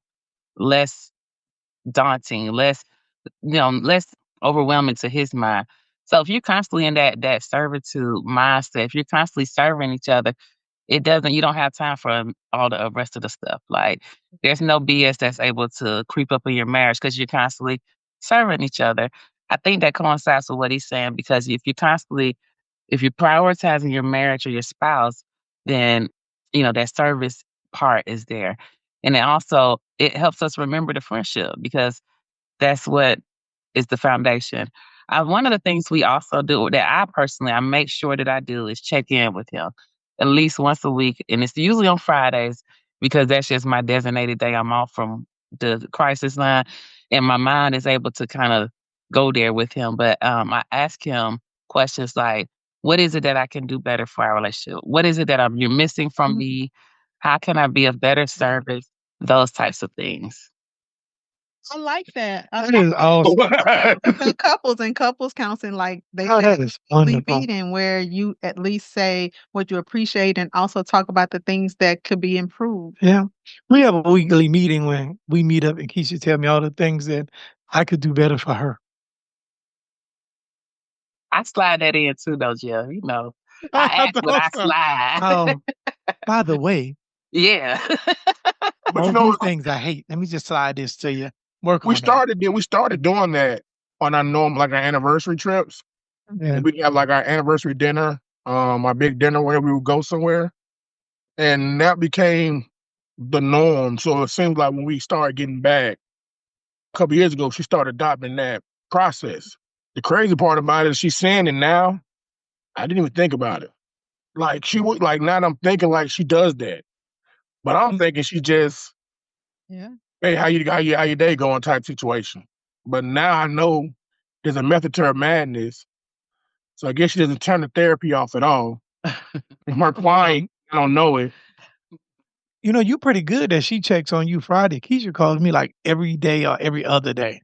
less daunting, less overwhelming to his mind? So if you're constantly in that servitude mindset, if you're constantly serving each other, you don't have time for all the rest of the stuff. Like, there's no BS that's able to creep up in your marriage because you're constantly serving each other. I think that coincides with what he's saying because if you're prioritizing your marriage or your spouse, then, that service part is there. And it helps us remember the friendship because that's what is the foundation. One of the things we also do that I make sure that I do is check in with him at least once a week, and it's usually on Fridays because that's just my designated day. I'm off from the crisis line, and my mind is able to kind of go there with him. But I ask him questions like, "What is it that I can do better for our relationship? What is it that you're missing from Mhm. me? How can I be of better service?" Those types of things. I like that. That is awesome. In couples counseling, like they Oh, have that is a weekly wonderful. meeting where you at least say what you appreciate and also talk about the things that could be improved. Yeah. We have a weekly meeting when we meet up and Keisha tell me all the things that I could do better for her. I slide that in too, though, Jill. I ask, That's but I awesome. slide. By the way, Yeah. But all these things I hate. Let me just slide this to you. Work we on that. started doing that on our normal, like our anniversary trips. Yeah. We have like our anniversary dinner, our big dinner where we would go somewhere, and that became the norm. So it seems like when we started getting back a couple years ago, she started adopting that process. The crazy part about it is she's saying it now. I didn't even think about it. Like she would like now I'm thinking like she does that. But I'm thinking she just, Yeah. hey, how your day going type situation. But now I know there's a method to her madness. So I guess she doesn't turn the therapy off at all. If her client, I don't know it. You pretty good that she checks on you Friday. Keisha calls me like every day or every other day.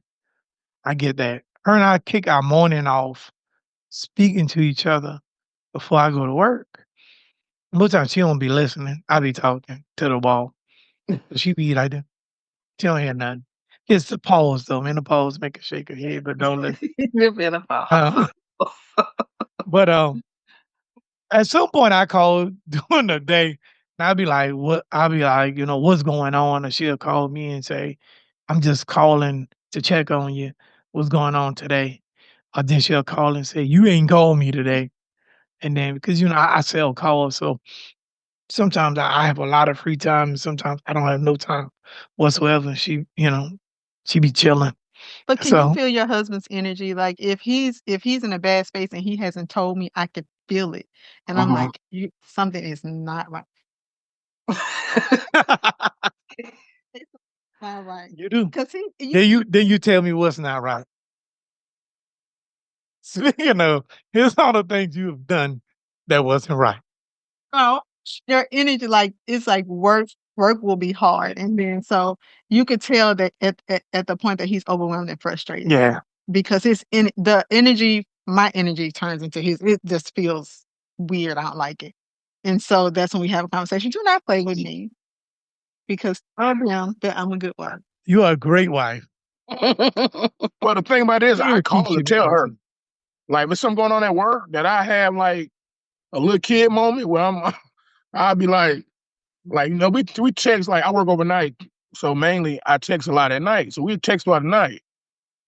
I get that. Her and I kick our morning off speaking to each other before I go to work. Most times she don't be listening. I be talking to the wall. She be like that. She don't hear nothing. Just the pause though, man. The pause make her shake her head, but don't listen. You're beautiful. Uh, but at some point I call during the day and I'll be like, what I'll be like, what's going on? And she'll call me and say, I'm just calling to check on you. What's going on today? Or then she'll call and say, you ain't called me today. And then because I sell calls, so sometimes I have a lot of free time and sometimes I don't have no time whatsoever. She be chilling. But can you So feel your husband's energy? Like if he's in a bad space and he hasn't told me, I could feel it. And I'm like, something is not right. It's not right. you do. Because Then you tell me what's not right. Speaking of, here's all the things you have done that wasn't right. know, your energy, like it's like work will be hard. And then so you could tell that at the point that he's overwhelmed and frustrated. Yeah. Because my energy turns into his. It just feels weird. I don't like it. And so that's when we have a conversation. Do not play with me because I'm a good one. You are a great wife. Well, the thing about it is, You're I a call to teacher. tell her, like, if there's something going on at work that I have like a little kid moment where I'll be like, we text, like, I work overnight, so mainly I text a lot at night. So we text a lot at night.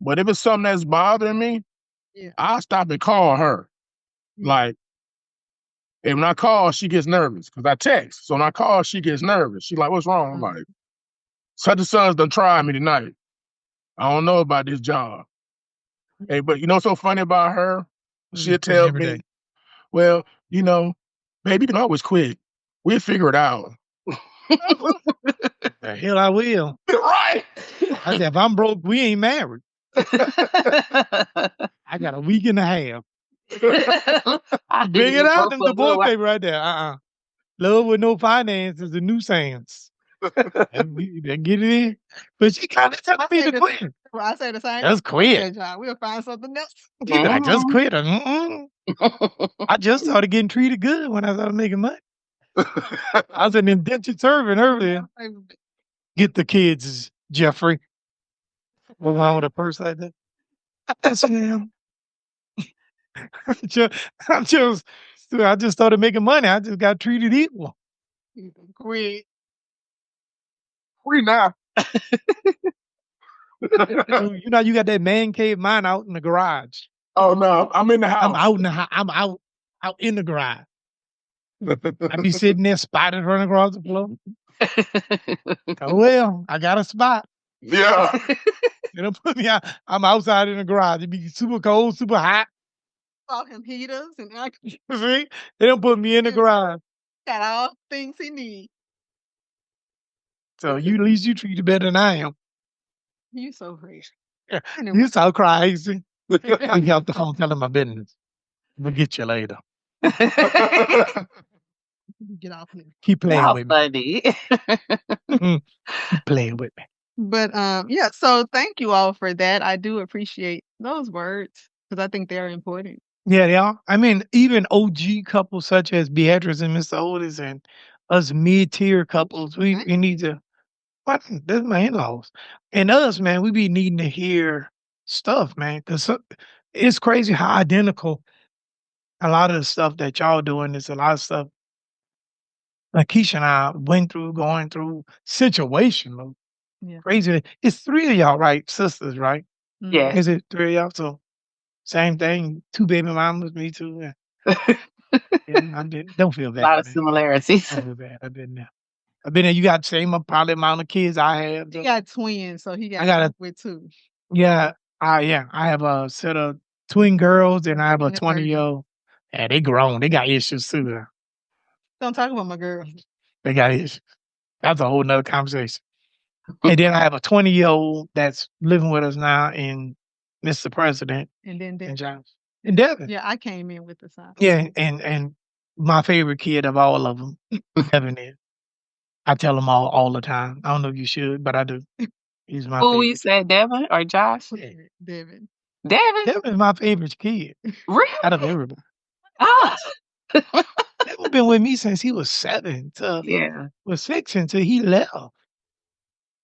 But if it's something that's bothering me, Yeah. I'll stop and call her. Like, and when I call, she gets nervous because I text. So when I call, she gets nervous. She's like, what's wrong? I'm like, such and such done tried me tonight. I don't know about this job. Hey, but you know what's so funny about her? She'll tell Every me, day. well, baby, you can always quit. We'll figure it out. The hell I will. Right. I said, if I'm broke, we ain't married. I got a week and a half. I Bring it out, them for a little divorce while. paper right there. Love with no finance is a nuisance. And they get it in. But she kind of telling me to quit. Well, I say the same. Just quit. Okay, John, we'll find something else. She like, just quit. I just started getting treated good when I started making money. I was an indentured servant earlier. Get the kids, Jeffrey. What's wrong with a purse like that? Yes, ma'am. I just started making money. I just got treated equal. Quit. Free now. You know, you got that man cave, mine out in the garage. Oh no, I'm in the house. I'm out in the I'm out in the garage. I be sitting there, spotted running across the floor. Oh, well, I got a spot. Yeah. They don't put me out. I'm outside in the garage. It be super cold, super hot. All him heaters and See, they don't put me in the garage. got all things he needs. So at least you treated better than I am. You so great. You so crazy. I get off the phone telling my business. We'll get you later. Get off here. Keep playing Y'all with funny. me. Keep playing with me. But yeah, so thank you all for that. I do appreciate those words because I think they're important. Yeah, they are. I mean, even OG couples such as Beatrice and Mr. Otis and us mid-tier couples, we need to. What? This is my in-laws. And us, man, we be needing to hear stuff, man, because it's crazy how identical a lot of the stuff that y'all doing is. A lot of stuff like Keisha and I going through situational. Yeah. Crazy. It's 3 of y'all, right? Sisters, right? Yeah. Is it 3 of y'all? So same thing. 2 baby mamas, me too. Yeah. I did. Don't feel A bad. lot of man. similarities. Don't feel bad. I've been there. You got the same probably amount of kids I have. He got twins, so he got I got with 2. Yeah, I have a set of twin girls and I have a Yeah, 20-year-old. Yeah, they grown. They got issues too. Though. Don't talk about my girl. They got issues. That's a whole nother conversation. And then I have a 20-year-old that's living with us now in Mr. President And then and Jones. In Devon. yeah, I came in with the sign. Yeah, and my favorite kid of all of them, Devin is. I tell them all the time. I don't know if you should, but I do. He's my Who favorite. you said, Devin or Josh? Devin. Devin? Devin is my favorite kid Really? out of everybody. Oh. Devin been with me since he was 7 to Yeah. was 6 until he left.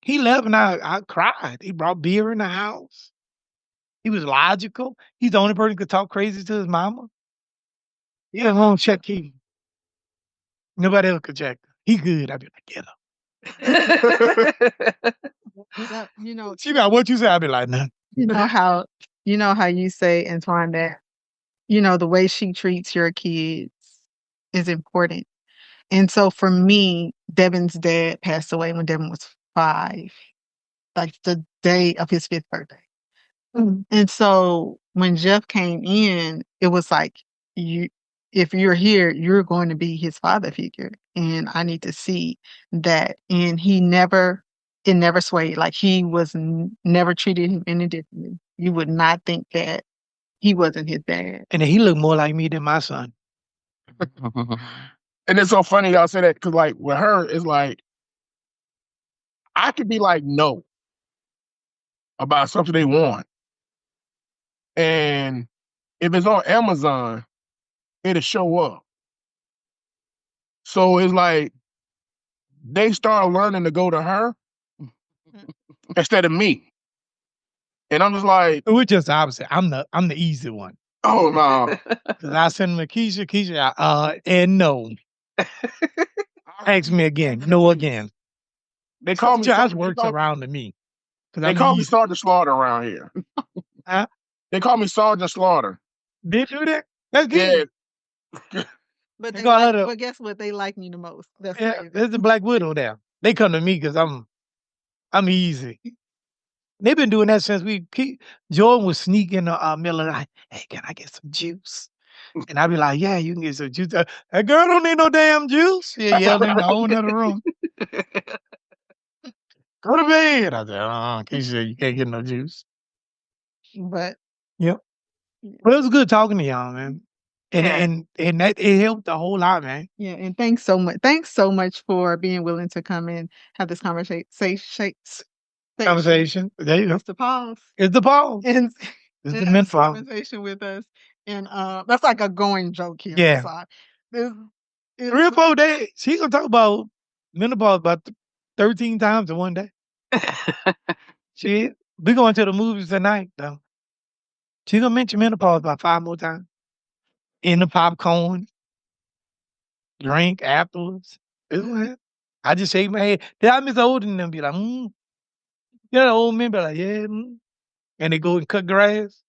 He left and I cried. He brought beer in the house. He was logical. He's the only person who could talk crazy to his mama. He had home check key. Nobody else could check. He good. I'd be like, get him. You know, She got what you say. I'd be like, nah. you know how you say, Antoine, that the way she treats your kids is important. And so for me, Devin's dad passed away when Devin was 5, like the day of his 5th birthday. And so when Jeff came in, it was like, if you're here, you're going to be his father figure. And I need to see that. And it never swayed. Like he was never treated him any differently. You would not think that he wasn't his dad. And he looked more like me than my son. And it's so funny y'all say that because like with her, it's like I could be like no about something they want. And if it's on Amazon, it'll show up. So it's like they start learning to go to her instead of me. And I'm just like, We're just opposite. I'm the easy one. oh no. Because I send him to Keisha, and no. Ask me again. No again. They call me Josh works around to me. They call me Sergeant Slaughter around here. Huh? They call me Sergeant Slaughter. They do that? That's good. Yeah. But They call her the- but guess what? They like me the most. That's Yeah, crazy. there's the Black Widow there. They come to me because I'm easy. They've been doing that since Jordan was sneaking Miller like, hey, can I get some juice? And I'd be like, yeah, you can get some juice. That girl don't need no damn juice. She yelled in the whole other room. Go to bed. I said, Keisha, you can't get no juice. But Yep. Well, it was good talking to y'all, man. And that it helped a whole lot, man. Yeah, and thanks so much. Thanks so much for being willing to come and have this conversation. Conversation. There you go. It's the pause. It's the pause. And It's the have this menopause. conversation with us. And that's like a going joke here. Yeah. So this, 3 or 4 days. She gonna talk about menopause about 13 times in one day. We going to the movies tonight, though. She gonna mention menopause about 5 more times. In the popcorn, drink afterwards. I just shake my head. Then I miss older than them be like, You know, the old men be like, yeah, and they go and cut grass.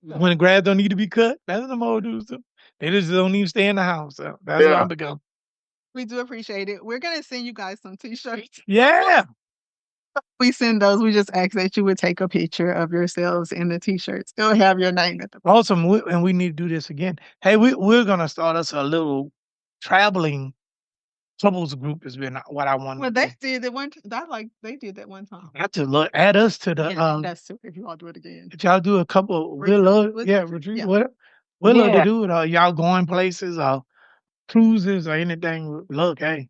When the grass don't need to be cut, that's what them old dudes do. They just don't even stay in the house. So that's what I'm become. We do appreciate it. We're gonna send you guys some t-shirts. Yeah. We send those. We just ask that you would take a picture of yourselves in the t-shirts. It'll have your name at the bottom. Awesome. And we need to do this again. Hey, we're gonna start us a little traveling couples group has been what I want. Well, they did it one they did that one time. I have to look add us to the that's super if you all do it again. If y'all do a couple retreat, Yeah. we'll love to do it. Y'all going places or cruises or anything. Look, hey.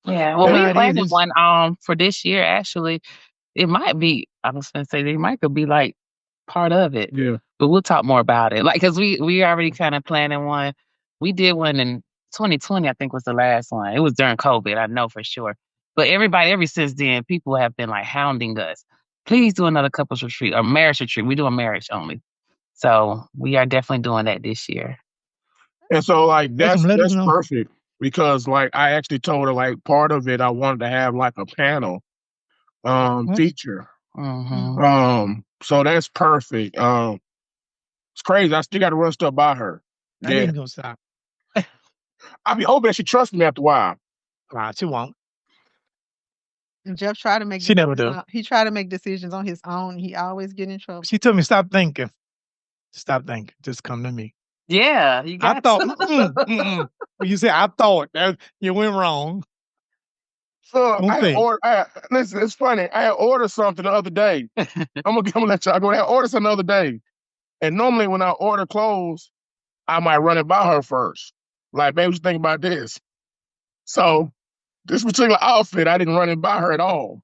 Yeah, well, we planning one for this year. Actually, it might be. I was gonna say they might could be like part of it. Yeah, but we'll talk more about it. Like, because we already kind of planning one. We did one in 2020. I think was the last one. It was during COVID. I know for sure. But everybody, ever since then, people have been like hounding us. Please do another couples retreat or marriage retreat. We do a marriage only. So we are definitely doing that this year. and so like that's perfect because like I actually told her like part of it I wanted to have like a panel feature. So that's perfect. It's crazy. I still got to run stuff by her. I ain't gonna stop. I be hoping that she trusts me after a while. Nah, she won't. And Jeff tried to make She never do. He tried to make decisions on his own. He always get in trouble. She told me stop thinking. Stop thinking. Just come to me. Yeah, you got I thought you said I thought that you went wrong. So listen, it's funny. I had ordered something the other day. I'm gonna let y'all go. I ordered something the other day. And normally when I order clothes, I might run it by her first. Like, babe, what you think about this? So this particular outfit, I didn't run it by her at all.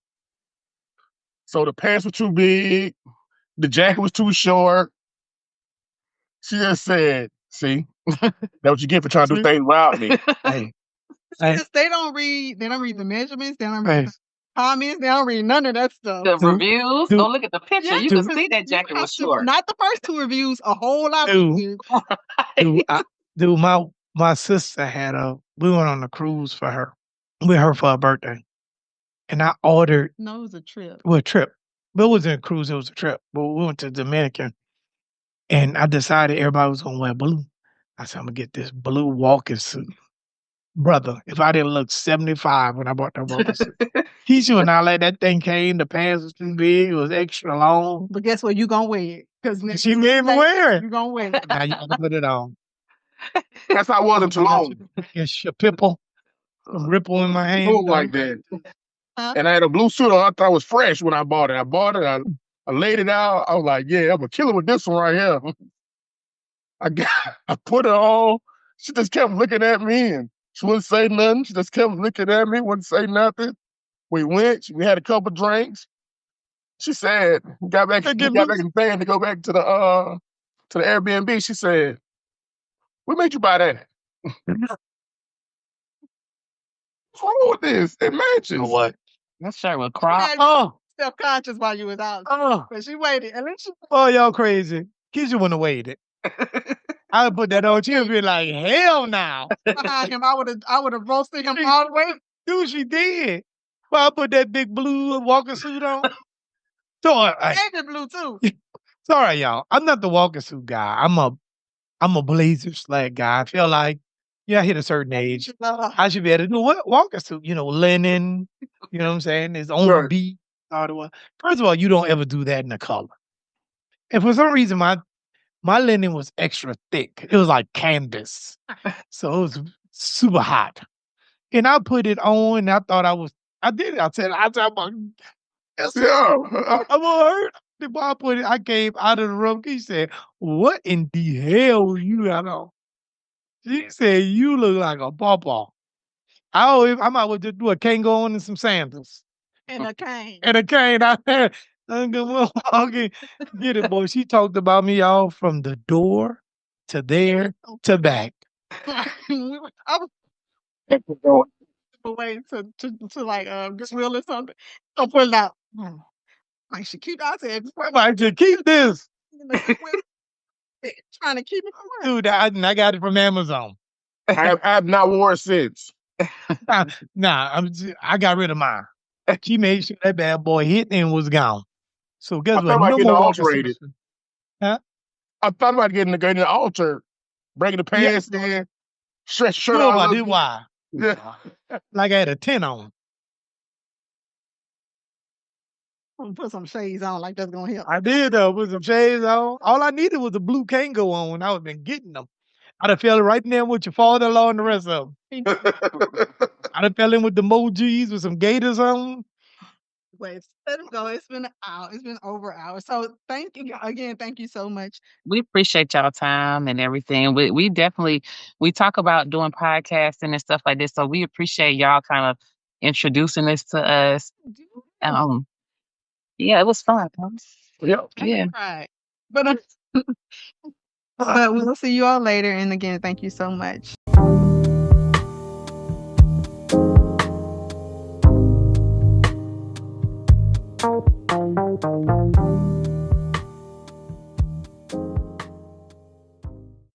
So the pants were too big, the jacket was too short. She just said, see, that's what you get for trying to do things without me. Hey. They don't read the measurements, they don't read the comments, they don't read none of that stuff. The reviews. Go look at the picture. Yeah, you can see that jacket was short. Not the first 2 reviews, a whole lot of reviews. My sister had we went on a cruise with her for her birthday. And I ordered. No, it was a trip. Well, a trip. But it wasn't a cruise, it was a trip. But we went to Dominican. And I decided everybody was gonna wear blue. I said, I'm gonna get this blue walking suit. Brother, if I didn't look 75 when I bought that walking suit. Keisha and I let that thing came, the pants was too big, it was extra long. But guess what? You gonna wear it. Because she made me wear it. You gonna wear it. Now you gotta put it on. That's how I wasn't too long. It's a pimple. A ripple in my hand. Like that. And I had a blue suit on. I thought it was fresh when I bought it. I laid it out. I was like, yeah, I'm gonna kill it with this one right here. I put it on. She just kept looking at me and she wouldn't say nothing. She just kept looking at me, wouldn't say nothing. We went, we had a couple drinks. She said, got back in the van to go back to the Airbnb. She said, what made you buy that? What's wrong with this? It matches. You know what? That shirt was crop. Self-conscious while you was out. But she waited. And then y'all crazy. Keisha wouldn't have waited. I would put that on. She would be like, hell no. Behind him, I would have roasted him all the way. Dude, she did. Well, I put that big blue walking suit on. Navy blue too. Sorry, y'all. I'm not the walking suit guy. I'm a blazer slag guy. I feel like, I hit a certain age. I should be able to do what walking suit, linen. You know what I'm saying? It's on beat. First of all, you don't ever do that in the color. And for some reason, my linen was extra thick. It was like canvas. So it was super hot. And I put it on and I thought I did it. I said, I'm gonna hurt. The boy put it. I came out of the room. He said, "What in the hell you got on?" She said, "You look like a pawpaw." I might well just do a Kango on and some sandals And a cane. and a cane out there. I'm gonna walking. Get it, boy. She talked about me all from the door to there to back. I was waiting to like get real or something. Don't pull it out. Like she keep I said I might just keep this. trying to keep it from Dude, I got it from Amazon. I have not worn it since. Nah, I got rid of mine. She made sure that bad boy hit and was gone. So guess I what? thought about No getting more it walking alterated. station. Huh? I thought about getting the altar, breaking the Yeah. pants in, stretch You shirt know out. about a this little why? bit. Yeah. Like I had a 10 on. put some shades on like that's gonna help. I did though, put some shades on. All I needed was a blue Kango on. I would have been getting them. I'd have fell right in there with your father-in-law and the rest of them. I'd have fell in with the Mojis with some gators on. Wait, let him go. It's been an hour. It's been over an hour. So thank you again. Thank you so much. We appreciate y'all time and everything. We definitely we talk about doing podcasting and stuff like this, so we appreciate y'all kind of introducing this to us. Yeah, it was fun. Yep. Yeah. Right. But but we'll see you all later. And again, thank you so much.